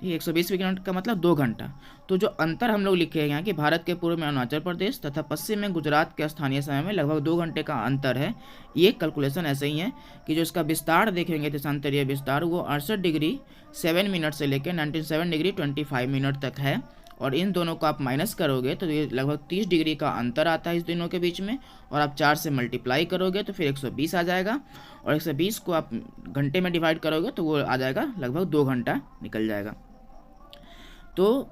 Speaker 1: ये 120 मिनट का मतलब 2 घंटा। तो जो अंतर हम लोग लिखे हैं यहाँ कि भारत के पूर्व में अरुणाचल प्रदेश तथा पश्चिम में गुजरात के स्थानीय समय में लगभग 2 घंटे का अंतर है। ये कैलकुलेशन ऐसे ही है कि जो इसका विस्तार देखेंगे देशांतरीय विस्तार, वो 68 डिग्री 7 मिनट से लेकर 97 डिग्री 25 मिनट तक है। और इन दोनों को आप माइनस करोगे तो ये लगभग 30 डिग्री का अंतर आता है इस दोनों के बीच में, और आप 4 से मल्टीप्लाई करोगे तो फिर 120 आ जाएगा, और 120 को आप घंटे में डिवाइड करोगे तो वो आ जाएगा लगभग 2 घंटा निकल जाएगा। तो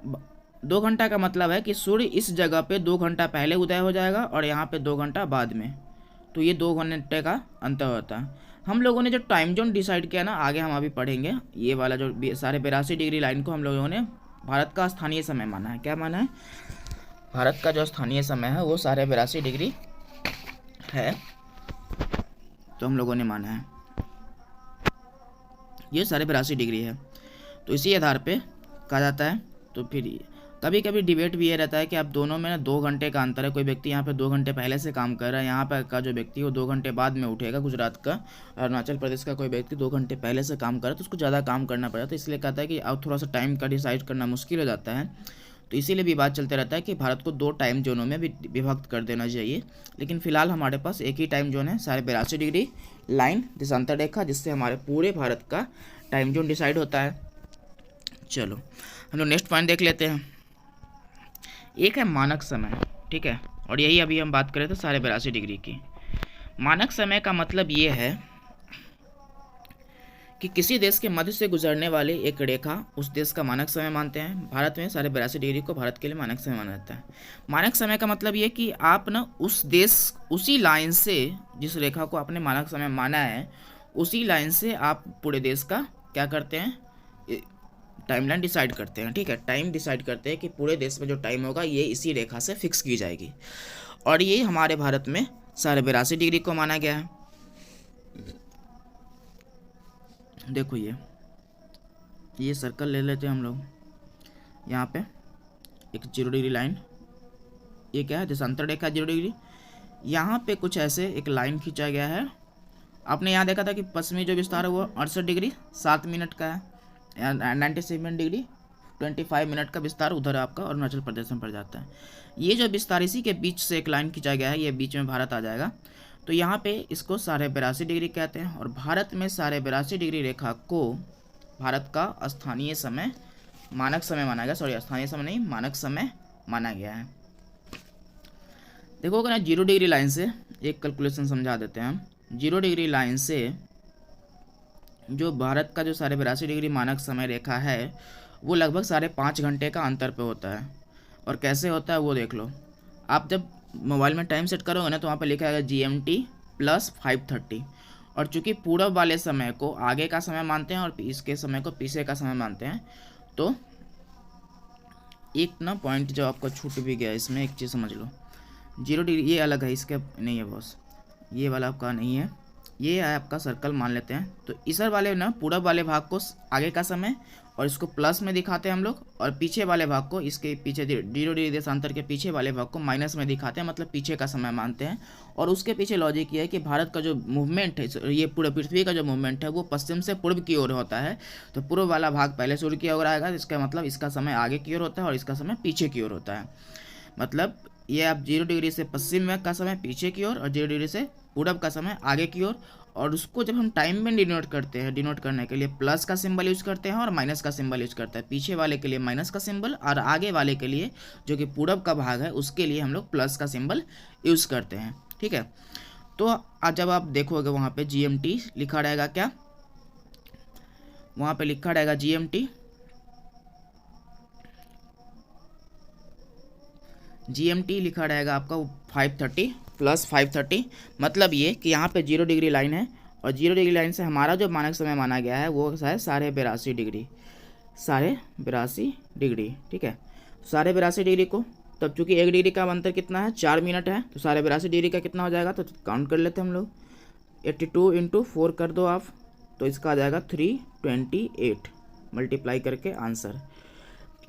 Speaker 1: 2 घंटा का मतलब है कि सूर्य इस जगह पे 2 घंटा पहले उदय हो जाएगा और यहाँ पे 2 घंटा बाद में, तो ये 2 घंटे का अंतर होता है। हम लोगों ने जो टाइम जोन डिसाइड किया ना, आगे हम अभी पढ़ेंगे, ये वाला जो 82.5 लाइन को हम लोगों ने भारत का स्थानीय समय माना है। क्या माना है? भारत का जो स्थानीय समय है वो 82.5 है, तो हम लोगों ने माना है ये 82.5 है। तो इसी आधार पे कहा जाता है। तो फिर कभी कभी डिबेट भी ये रहता है कि आप दोनों में ना 2 घंटे का अंतर है, कोई व्यक्ति यहाँ पे 2 घंटे पहले से काम कर रहा है, यहाँ पर का जो व्यक्ति वो 2 घंटे बाद में उठेगा, गुजरात का, अरुणाचल प्रदेश का कोई व्यक्ति 2 घंटे पहले से काम कर रहा है, तो उसको ज़्यादा काम करना पड़ता है। तो इसलिए कहता है कि अब थोड़ा सा टाइम का डिसाइड करना मुश्किल हो जाता है। तो इसीलिए भी बात चलते रहता है कि भारत को 2 टाइम जोनों में विभक्त कर देना चाहिए। लेकिन फिलहाल हमारे पास एक ही टाइम जोन है, 82.5 लाइन देशांतर रेखा, जिससे हमारे पूरे भारत का टाइम जोन डिसाइड होता है। चलो हम लोग नेक्स्ट पॉइंट देख लेते हैं। एक है मानक समय, ठीक है, और यही अभी हम बात करें तो 82.5 की। मानक समय का मतलब ये है कि किसी देश के मध्य से गुजरने वाली एक रेखा उस देश का मानक समय मानते हैं। भारत में 82.5 को भारत के लिए मानक समय माना जाता है। मानक समय का मतलब ये कि आप ना उस देश, उसी लाइन से, जिस रेखा को आपने मानक समय माना है, उसी लाइन से आप पूरे देश का क्या करते हैं, टाइमलाइन डिसाइड करते हैं। ठीक है, टाइम डिसाइड करते हैं कि पूरे देश में जो टाइम होगा ये इसी रेखा से फिक्स की जाएगी, और ये हमारे भारत में 82.5 को माना गया है। देखो ये सर्कल ले लेते हैं हम लोग, यहाँ पे एक 0 लाइन, ये क्या है, देशांतर रेखा 0। यहाँ पे कुछ ऐसे एक लाइन खींचा गया है। आपने यहाँ देखा था कि पश्चिमी जो विस्तार है वो 68 7 मिनट का है, 97 25 मिनट का विस्तार उधर आपका अरुणाचल प्रदेश में पड़ जाता है। ये जो विस्तार इसी के बीच से एक लाइन खींचा गया है, ये बीच में भारत आ जाएगा। तो यहाँ पे इसको 82.5 कहते हैं, और भारत में 82.5 रेखा को भारत का स्थानीय समय, मानक समय माना गया, सॉरी स्थानीय समय नहीं, मानक समय माना गया है। देखो अगर 0 लाइन से एक कैलकुलेशन समझा देते हैं हम। 0 लाइन से जो भारत का जो 82.5 मानक समय रेखा है वो लगभग 5.5 घंटे का अंतर पे होता है। और कैसे होता है वो देख लो। आप जब मोबाइल में टाइम सेट करोगे ना, तो वहाँ पे लिखा है GMT + 5:30, और चूँकि पूर्व वाले समय को आगे का समय मानते हैं और इसके समय को पीछे का समय मानते हैं, तो एक ना पॉइंट जो आपका छूट भी गया, इसमें एक चीज़ समझ लो। 0 ये अलग है, इसके नहीं है बॉस, ये वाला आपका नहीं है, ये है आपका सर्कल मान लेते हैं। तो इधर वाले ना पूर्व वाले भाग को आगे का समय और इसको प्लस में दिखाते हैं हम लोग, और पीछे वाले भाग को, इसके पीछे 0 देशांतर के पीछे वाले भाग को माइनस में दिखाते हैं, मतलब पीछे का समय मानते हैं। और उसके पीछे लॉजिक ये है कि भारत का जो मूवमेंट है, ये पूरे पृथ्वी का जो मूवमेंट है वो पश्चिम से पूर्व की ओर होता है। तो पूर्व वाला भाग पहले सूर्य की ओर आएगा, इसका मतलब इसका समय आगे की ओर होता है और इसका समय पीछे की ओर होता है। मतलब ये आप 0 से पश्चिम का समय पीछे की ओर और 0 से पूरब का समय आगे की ओर। और उसको जब हम टाइम में डिनोट करते हैं, डिनोट करने के लिए प्लस का सिंबल यूज़ करते हैं और माइनस का सिंबल यूज़ करते हैं। पीछे वाले के लिए माइनस का सिंबल, और आगे वाले के लिए जो कि पूरब का भाग है उसके लिए हम लोग प्लस का सिंबल यूज़ करते हैं। ठीक है, तो आज जब आप देखोगे वहाँ पे GMT लिखा रहेगा, क्या वहाँ पे लिखा रहेगा GMT लिखा रहेगा आपका 5:30 + 5:30। मतलब ये कि यहाँ पे 0 लाइन है, और 0 लाइन से हमारा जो मानक समय माना गया है वो है 82.5। ठीक है, 82.5 को तब चूँकि 1 डिग्री का अंतर कितना है, 4 मिनट है, तो 82.5 का कितना हो जाएगा, तो काउंट कर लेते हैं हम लोग। 82 × 4 कर दो आप, तो इसका आ जाएगा 328, मल्टीप्लाई करके आंसर।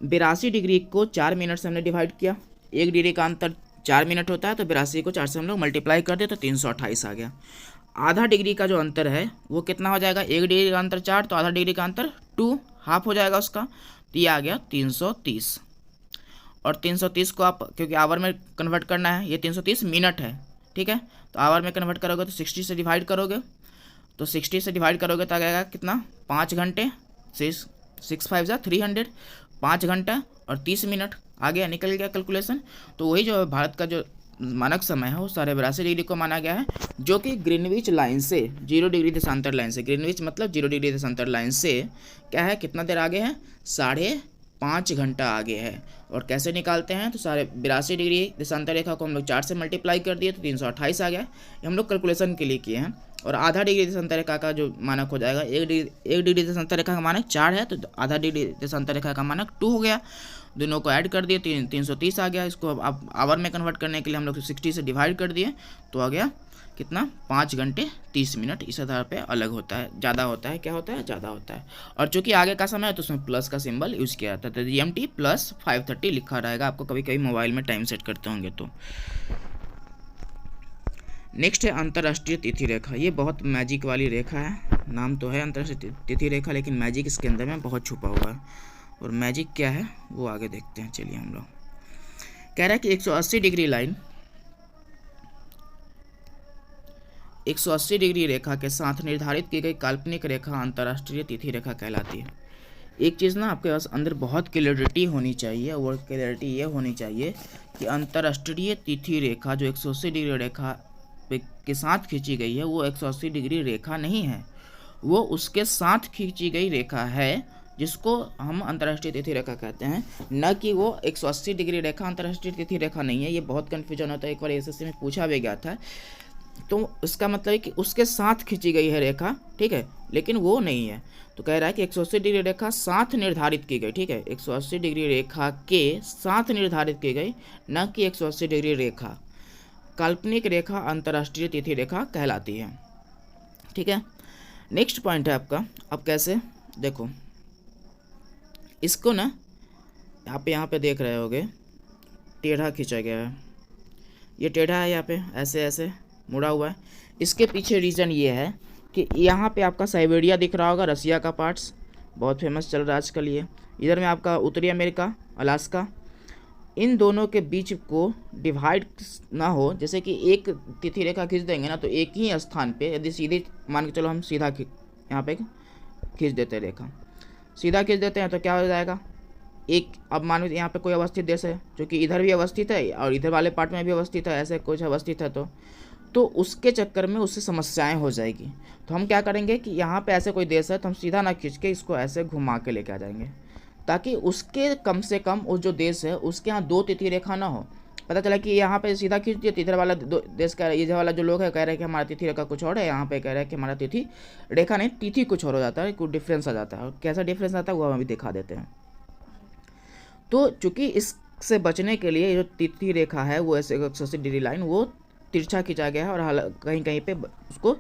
Speaker 1: 82 को 4 मिनट से हमने डिवाइड किया, 1 डिग्री का अंतर 4 मिनट होता है, तो 82 को 4 से हम लोग मल्टीप्लाई कर दे तो 328 आ गया। आधा डिग्री का जो अंतर है वो कितना हो जाएगा, 1 डिग्री का अंतर 4, तो आधा डिग्री का अंतर 2, हाफ हो जाएगा उसका, तो ये आ गया 330। और 330 को आप क्योंकि आवर में कन्वर्ट करना है, ये 330 मिनट है, ठीक है, तो आवर में कन्वर्ट करोगे तो 60 से डिवाइड करोगे, तो 60 से डिवाइड करोगे तो आ जाएगा कितना, 5 घंटे, 6 5 300, 5 घंटा और 30 मिनट आ गया, निकल गया कैलकुलेशन। तो वही जो भारत का जो मानक समय है वो 82.5 को माना गया है, जो कि ग्रीनविच लाइन से 0 देशांतर लाइन से, ग्रीनविच मतलब 0 देशांतर लाइन से क्या है, कितना देर आगे है, 5 घंटा आगे है। और कैसे निकालते हैं, तो सारे 82 डिग्री देशांतर रेखा को हम लोग 4 से मल्टीप्लाई कर दिए तो 328 आ गया। ये हम लोग कैलकुलेशन के लिए किए हैं। और आधा डिग्री देशांतर रेखा का जो मानक हो जाएगा, 1 डिग्री देशांतर रेखा का मानक 4 है, तो आधा डिग्री देशांतर रेखा का मानक 2 हो गया। दोनों को ऐड कर दिए 330 आ गया। इसको अब आवर में कन्वर्ट करने के लिए हम लोग 60 से डिवाइड कर दिए तो आ गया कितना, 5 घंटे 30 मिनट। इस आधार पे अलग होता है, ज़्यादा होता है। क्या होता है, ज़्यादा होता है। और चूंकि आगे का समय है तो उसमें प्लस का सिंबल यूज़ किया जाता है, तो GMT प्लस 5:30 लिखा रहेगा आपको कभी कभी मोबाइल में टाइम सेट करते होंगे तो। नेक्स्ट है अंतर्राष्ट्रीय तिथि रेखा। ये बहुत मैजिक वाली रेखा है, नाम तो है अंतर्राष्ट्रीय तिथि रेखा, लेकिन मैजिक इसके अंदर में बहुत छुपा हुआ है। और मैजिक क्या है वो आगे देखते हैं। चलिए हम लोग कह रहा है कि 180 डिग्री लाइन 180 डिग्री रेखा के साथ निर्धारित की गई काल्पनिक रेखा अंतर्राष्ट्रीय तिथि रेखा कहलाती है। एक चीज़ ना आपके पास अंदर बहुत क्लियरिटी होनी चाहिए, और क्लियरिटी ये होनी चाहिए कि अंतर्राष्ट्रीय तिथि रेखा जो 180 डिग्री रेखा के साथ खींची गई है वो 180 डिग्री रेखा नहीं है, वो उसके साथ खींची गई रेखा है जिसको हम अंतर्राष्ट्रीय तिथि रेखा कहते हैं, न कि वो 180 डिग्री रेखा अंतर्राष्ट्रीय तिथि रेखा नहीं है। ये बहुत कन्फ्यूजन होता है, एक बार SSC में पूछा भी गया था। तो इसका मतलब है कि उसके साथ खींची गई है रेखा, ठीक है, लेकिन वो नहीं है। तो कह रहा है कि 180 डिग्री रेखा साथ निर्धारित की गई, ठीक है, 180 डिग्री रेखा के साथ निर्धारित की गई, न कि 180 डिग्री रेखा। काल्पनिक रेखा अंतर्राष्ट्रीय तिथि रेखा कहलाती है, ठीक है। नेक्स्ट पॉइंट है आपका, अब कैसे देखो इसको ना, यहाँ पे देख रहे होगे टेढ़ा खींचा गया है, ये टेढ़ा है, यहाँ पे ऐसे ऐसे मुड़ा हुआ है। इसके पीछे रीज़न ये है कि यहाँ पे आपका साइबेरिया दिख रहा होगा, रसिया का पार्ट्स बहुत फेमस चल रहा है आजकल ये। इधर में आपका उत्तरी अमेरिका, अलास्का, इन दोनों के बीच को डिवाइड ना हो। जैसे कि एक तिथि रेखा खींच देंगे ना तो एक ही स्थान पे, यदि सीधी मान के चलो हम सीधा यहाँ पे खींच देते हैं रेखा, सीधा खींच देते हैं तो क्या हो जाएगा, एक, अब मान लीजिए यहाँ पे कोई अवस्थित देश है जो कि इधर भी अवस्थित है और इधर वाले पार्ट में भी अवस्थित है, ऐसे कुछ अवस्थित है, तो उसके चक्कर में उससे समस्याएं हो जाएगी। तो हम क्या करेंगे कि यहाँ पे ऐसे कोई देश है तो हम सीधा ना खींच के इसको ऐसे घुमा के लेके आ जाएंगे, ताकि उसके कम से कम उस जो देश है उसके यहाँ 2 तिथि रेखा ना हो। पता चला कि यहाँ पे सीधा खींच दिया, इधर वाला देश कह रहा है, इधर वाला जो लोग है कह रहे हैं कि हमारा तिथि रेखा कुछ और है, यहाँ पे कह रहा है कि हमारा तिथि रेखा नहीं, तिथि कुछ और हो जाता है, कुछ डिफरेंस आ जाता है। और कैसा डिफरेंस आता है वो हम अभी दिखा देते हैं। तो चूंकि इससे बचने के लिए जो तिथि रेखा है वो ऐसे 180 डिग्री लाइन वो तिरछा खींचा गया है, और कहीं कहीं पे उसको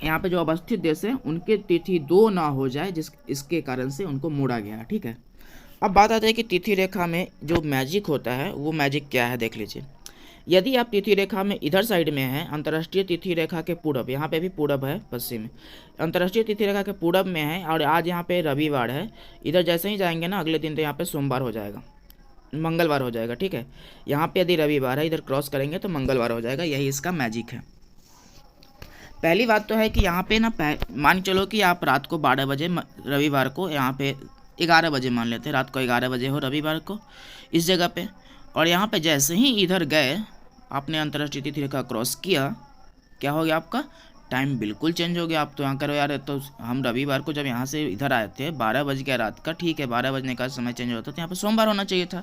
Speaker 1: यहाँ पे जो अवस्थित देश है उनके तिथि 2 ना हो जाए, इसके कारण से उनको मोड़ा गया है, ठीक है। अब बात आती है कि तिथि रेखा में जो मैजिक होता है वो मैजिक क्या है, देख लीजिए। यदि आप तिथि रेखा में इधर साइड में हैं, अंतर्राष्ट्रीय तिथि रेखा के पूरब, यहाँ पे भी पूरब है पश्चिम में, अंतर्राष्ट्रीय तिथि रेखा के पूरब में है और आज यहाँ पे रविवार है, इधर जैसे ही जाएंगे ना अगले दिन तो यहाँ पे सोमवार हो जाएगा, मंगलवार हो जाएगा, ठीक है। यहाँ पे यदि रविवार है, इधर क्रॉस करेंगे तो मंगलवार हो जाएगा, यही इसका मैजिक है। पहली बात तो है कि यहाँ पे ना मान चलो कि आप रात को 12 बजे रविवार को, यहाँ पे 11 बजे मान लेते हैं, रात को 11 बजे हो रविवार को इस जगह पे, और यहाँ पे जैसे ही इधर गए आपने अंतर्राष्ट्रीय तिथि रेखा क्रॉस किया, क्या हो गया, आपका टाइम बिल्कुल चेंज हो गया। आप तो यहाँ करो यार, तो हम रविवार को जब यहाँ से इधर आए थे 12 बज गया रात का, ठीक है, 12 बजने का समय चेंज होता तो यहाँ पे सोमवार होना चाहिए था,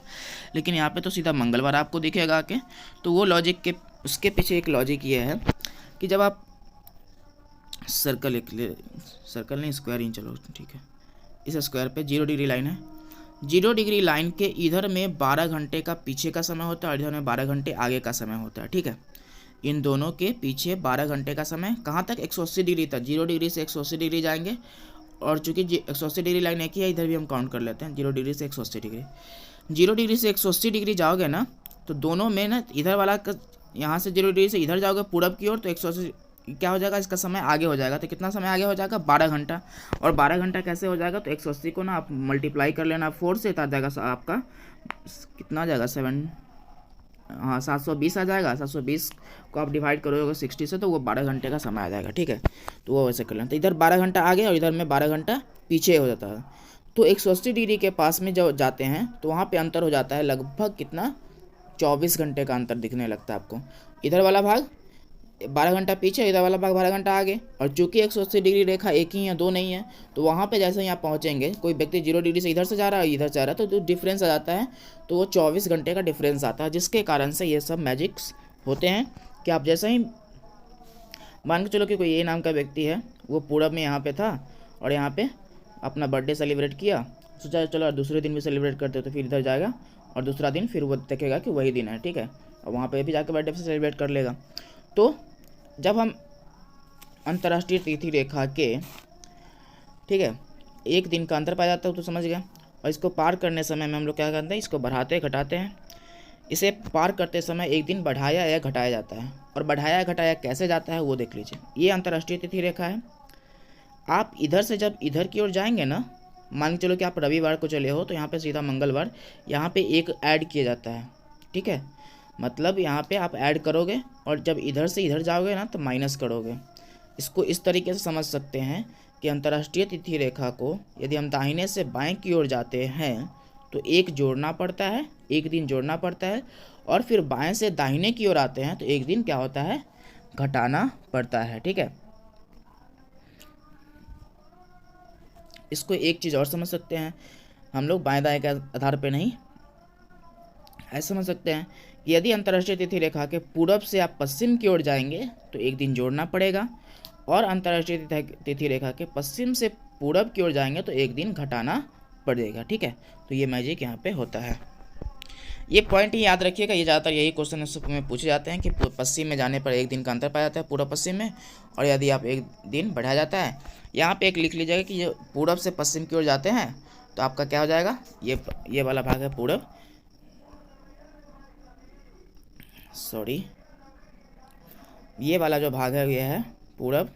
Speaker 1: लेकिन यहाँ पे तो सीधा मंगलवार आपको दिखेगा आके। तो वो लॉजिक के उसके पीछे एक लॉजिक ये है कि जब आप सर्कल नहीं स्क्वायर ही चलो, ठीक है, इस स्क्वायर पे 0 डिग्री लाइन है, 0 डिग्री लाइन के इधर में 12 घंटे का पीछे का समय होता है और इधर में 12 घंटे आगे का समय होता है, ठीक है। इन दोनों के पीछे 12 घंटे का समय कहाँ तक, 180 डिग्री तक, 0 डिग्री से 180 डिग्री जाएंगे। और चूंकि 180 डिग्री लाइन एक ही है, इधर भी हम काउंट कर लेते हैं, 0 डिग्री से 180 डिग्री, 0 डिग्री से 180 डिग्री जाओगे ना तो दोनों में ना इधर वाला यहाँ से 0 डिग्री से इधर जाओगे पूरब की ओर तो 180 क्या हो जाएगा, इसका समय आगे हो जाएगा। तो कितना समय आगे हो जाएगा, 12 घंटा। और 12 घंटा कैसे हो जाएगा, तो 180 को ना आप मल्टीप्लाई कर लेना 4 से, तो आ जाएगा आपका कितना आ जाएगा, 720 आ जाएगा। 720 को आप डिवाइड करोगे 60 से तो वो 12 घंटे का समय आ जाएगा, ठीक है। तो वो वैसे कर लेना, तो इधर 12 घंटा आगे और इधर में 12 घंटा पीछे हो जाता है। तो 180 डिग्री के पास में जब जाते हैं तो वहाँ पे अंतर हो जाता है लगभग कितना, 24 घंटे का अंतर दिखने लगता है आपको। इधर वाला भाग 12 घंटा पीछे, इधर वाला भाग 12 घंटा आगे। और चूंकि 180 डिग्री रेखा एक ही है, दो नहीं है, तो वहाँ पे जैसे ही आप पहुँचेंगे, कोई व्यक्ति 0 डिग्री से इधर से जा रहा है, इधर से आ रहा है, तो जो डिफरेंस आ जाता है, तो वो 24 घंटे का डिफरेंस आता है, जिसके कारण से ये सब मैजिक्स होते हैं कि आप जैसे ही मान के चलो कि कोई ए नाम का व्यक्ति है, वो पूरब में यहाँ पे था और यहाँ पे अपना बर्थडे सेलिब्रेट किया, सोचा चलो दूसरे दिन भी सेलिब्रेट करते, तो फिर इधर जाएगा और दूसरा दिन फिर वो देखेगा कि वही दिन है, ठीक है, और वहाँ पे भी जाकर बर्थडे से सेलिब्रेट कर लेगा। तो जब हम अंतर्राष्ट्रीय तिथि रेखा के, ठीक है, एक दिन का अंतर पाया जाता है, तो समझ गया। और इसको पार करने समय में हम लोग क्या करते हैं, इसको बढ़ाते घटाते हैं। इसे पार करते समय एक दिन बढ़ाया या घटाया जाता है, और बढ़ाया घटाया कैसे जाता है वो देख लीजिए। ये अंतर्राष्ट्रीय तिथि रेखा है। आप इधर से जब इधर की ओर जाएंगे ना, मान के चलो कि आप रविवार को चले हो, तो यहाँ पे सीधा मंगलवार, यहाँ पे एक ऐड किया जाता है, ठीक है, मतलब यहाँ पे आप ऐड करोगे और जब इधर से इधर जाओगे ना तो माइनस करोगे। इसको इस तरीके से समझ सकते हैं कि अंतर्राष्ट्रीय तिथि रेखा को यदि हम दाहिने से बाएं की ओर जाते हैं तो एक जोड़ना पड़ता है, एक दिन जोड़ना पड़ता है, और फिर बाएं से दाहिने की ओर आते हैं तो एक दिन क्या होता है, घटाना पड़ता है, ठीक है। इसको एक चीज़ और समझ सकते हैं हम लोग, बाएं दाएं के आधार पे नहीं, ऐसा समझ सकते हैं कि यदि अंतर्राष्ट्रीय तिथि रेखा के पूरब से आप पश्चिम की ओर जाएंगे तो एक दिन जोड़ना पड़ेगा, और अंतर्राष्ट्रीय तिथि रेखा के पश्चिम से पूरब की ओर जाएंगे तो एक दिन घटाना पड़ेगा, ठीक है। तो ये मैजिक यहाँ पे होता है। ये पॉइंट ही याद रखिएगा, ये ज़्यादातर यही क्वेश्चन में पूछे जाते हैं कि पश्चिम में जाने पर एक दिन का अंतर पाया जाता है पूर्व पश्चिम में, और यदि आप एक दिन बढ़ाया जाता है। यहाँ पे एक लिख लीजिएगा कि ये पूरब से पश्चिम की ओर जाते हैं तो आपका क्या हो जाएगा, ये वाला भाग है पूरब, सॉरी, ये वाला जो भाग है ये है पूरब,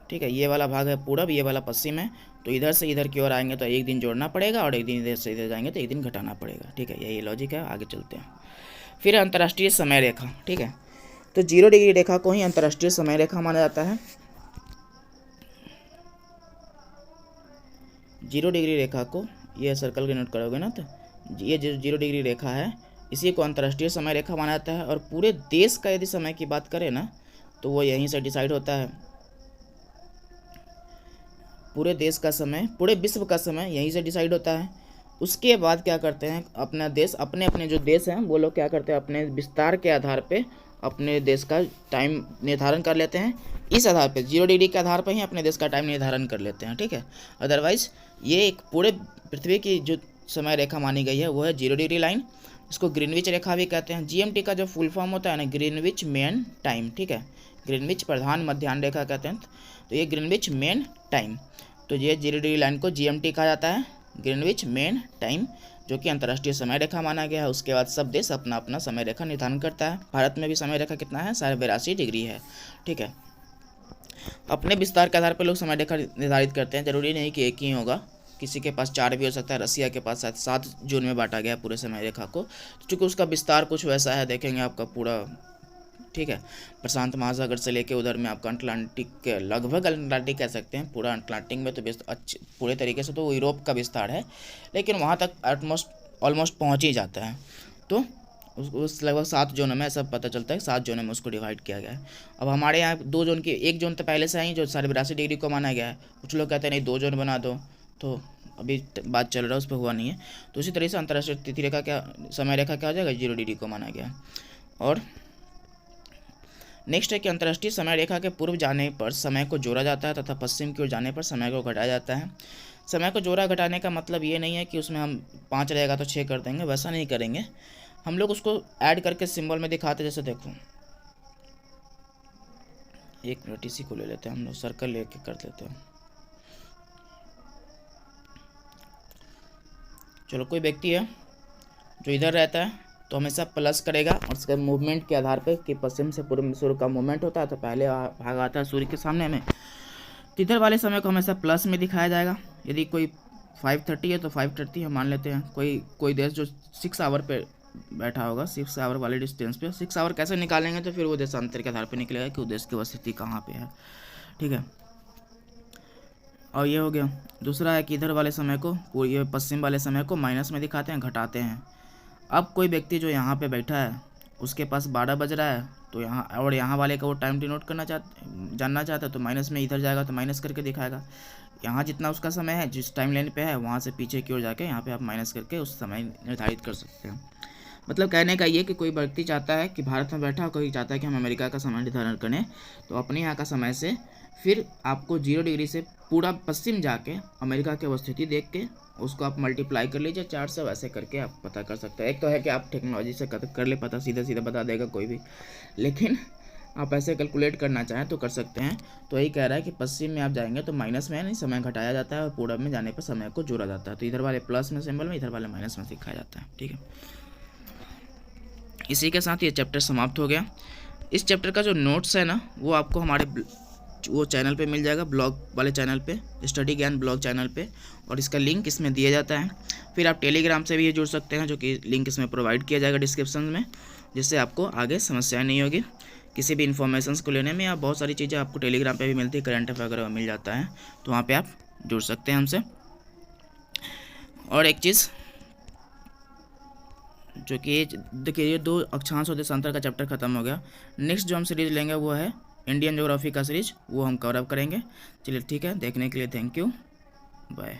Speaker 1: ठीक है, ये वाला भाग है पूरब, ये वाला पश्चिम है। तो इधर से इधर की ओर आएंगे तो एक दिन जोड़ना पड़ेगा, और एक दिन इधर से इधर जाएंगे तो एक दिन घटाना पड़ेगा, ठीक है, यही लॉजिक है। आगे चलते हैं। फिर अंतर्राष्ट्रीय समय रेखा, ठीक है, तो 0 डिग्री रेखा को ही अंतर्राष्ट्रीय समय रेखा माना जाता है। 0 डिग्री रेखा को, ये सर्कल के नोट करोगे ना, तो ये 0 डिग्री रेखा है, इसी को अंतर्राष्ट्रीय समय रेखा माना जाता है। और पूरे देश का यदि समय की बात करें ना तो वो यहीं से डिसाइड होता है, पूरे देश का समय, पूरे विश्व का समय यहीं से डिसाइड होता है। उसके बाद क्या करते हैं, अपना देश, अपने अपने जो देश हैं वो लोग क्या करते हैं, अपने विस्तार के आधार पे अपने देश का टाइम निर्धारण कर लेते हैं। इस आधार पे 0 डिग्री के आधार पर ही अपने देश का टाइम निर्धारण कर लेते हैं, ठीक है। अदरवाइज ये एक पूरे पृथ्वी की जो समय रेखा मानी गई है वो है 0 डिग्री लाइन। इसको ग्रीनविच रेखा भी कहते हैं। GMT का जो फुल फॉर्म होता है ना, ग्रीनविच मेन टाइम, ठीक है, ग्रीनविच प्रधान मध्याह्न रेखा कहते हैं, तो ये ग्रीनविच मेन टाइम। तो ये 0 डिग्री लाइन को GMT कहा जाता है, ग्रीनविच मेन टाइम, जो कि अंतर्राष्ट्रीय समय रेखा माना गया है। उसके बाद सब देश अपना अपना समय रेखा निर्धारण करता है। भारत में भी समय रेखा कितना है, 82.5 डिग्री है, ठीक है। अपने विस्तार के आधार पर लोग समय रेखा निर्धारित करते हैं, जरूरी नहीं कि एक ही होगा, किसी के पास 4 भी हो सकता है। रसिया के पास 7 जून में बांटा गया पूरे समय रेखा को, क्योंकि उसका विस्तार कुछ वैसा है, देखेंगे आपका पूरा, ठीक है, प्रशांत महासागर से लेके उधर में आपका अटलांटिक के, लगभग अटलांटिक कह सकते हैं, पूरा अटलांटिक में तो अच्छे पूरे तरीके से तो यूरोप का विस्तार है, लेकिन वहाँ तक ऑलमोस्ट पहुँच ही जाता है। तो उस लगभग 7 जोनों में सब पता चलता है, 7 जोनों में उसको डिवाइड किया गया है। अब हमारे यहाँ 2 जोन की, 1 जोन तो पहले से आई जो 82.5 डिग्री को माना गया है। कुछ लोग कहते हैं नहीं 2 जोन बना दो, तो अभी बात चल रहा है, उस पर हुआ नहीं है। तो उसी तरह से अंतर्राष्ट्रीय तिथि रेखा क्या, समय रेखा क्या हो जाएगा, 0 डिग्री को माना गया। और नेक्स्ट है कि अंतर्राष्ट्रीय समय रेखा के पूर्व जाने पर समय को जोड़ा जाता है तथा पश्चिम की ओर जाने पर समय को घटाया जाता है। समय को जोड़ा घटाने का मतलब ये नहीं है कि उसमें हम 5 रहेगा तो 6 कर देंगे, वैसा नहीं करेंगे हम लोग। उसको ऐड करके सिंबल में दिखाते, जैसे देखो, 1 मिनट इसी को ले लेते हैं हम लोग, सर्कल लेके कर लेते हैं। चलो, कोई व्यक्ति है जो इधर रहता है तो हमेशा प्लस करेगा, और उसके मूवमेंट के आधार पे कि पश्चिम से पूर्व में सूर्य का मूवमेंट होता है तो पहले भाग आता है सूर्य के सामने में, तो इधर वाले समय को हमेशा प्लस में दिखाया जाएगा। यदि कोई 5:30 है तो 5:30 हम मान लेते हैं। कोई देश जो 6 आवर पे बैठा होगा, 6 आवर वाले डिस्टेंस पे, 6 आवर कैसे निकालेंगे तो फिर वो देशांतर के आधार पर निकलेगा कि उस देश की स्थिति कहाँ पे है, ठीक है। और ये हो गया। दूसरा है कि इधर वाले समय को, ये पश्चिम वाले समय को माइनस में दिखाते हैं, घटाते हैं। अब कोई व्यक्ति जो यहाँ पे बैठा है उसके पास 12 बज रहा है, तो यहाँ और यहाँ वाले का वो टाइम डिनोट जानना चाहता है, तो माइनस में इधर जाएगा तो माइनस करके दिखाएगा। यहाँ जितना उसका समय है जिस टाइम लाइन पे है वहाँ से पीछे की ओर जाके यहाँ पे आप माइनस करके उस समय निर्धारित कर सकते हैं। मतलब कहने का ये कि कोई व्यक्ति चाहता है कि भारत में बैठा, कोई चाहता है कि हम अमेरिका का समय निर्धारण करें, तो अपने यहाँ का समय से फिर आपको 0 डिग्री से पूरा पश्चिम जाके अमेरिका की अवस्थिति देख के उसको आप मल्टीप्लाई कर लीजिए 4 से, वैसे करके आप पता कर सकते हैं। एक तो है कि आप टेक्नोलॉजी से कर ले पता, सीधा सीधा बता देगा कोई भी, लेकिन आप ऐसे कैलकुलेट करना चाहें तो कर सकते हैं। तो यही कह रहा है कि पश्चिम में आप जाएंगे तो माइनस में नहीं समय घटाया जाता है और पूरब में जाने पर समय को जोड़ा जाता है। तो इधर वाले प्लस में सिंबल में, इधर वाले माइनस में सिखाया जाता है। ठीक है, इसी के साथ ये चैप्टर समाप्त हो गया। इस चैप्टर का जो नोट्स है ना वो आपको हमारे वो चैनल पे मिल जाएगा, ब्लॉग वाले चैनल पे, स्टडी ज्ञान ब्लॉग चैनल पे, और इसका लिंक इसमें दिया जाता है। फिर आप टेलीग्राम से भी ये जुड़ सकते हैं, जो कि लिंक इसमें प्रोवाइड किया जाएगा डिस्क्रिप्शन में, जिससे आपको आगे समस्या नहीं होगी किसी भी इन्फॉर्मेशन को लेने में। या बहुत सारी चीज़ें आपको टेलीग्राम पे भी मिलती है, करंट अफेयर वगैरह मिल जाता है, तो वहाँ पे आप जुड़ सकते हैं हमसे। और एक चीज़ जो कि देखिए, ये 2 अक्षांश और देशांतर का चैप्टर खत्म हो गया। नेक्स्ट जो हम सीरीज लेंगे वो है इंडियन ज्योग्राफी का सीरीज, वो हम कवर अप करेंगे। चलिए ठीक है, देखने के लिए थैंक यू, बाय।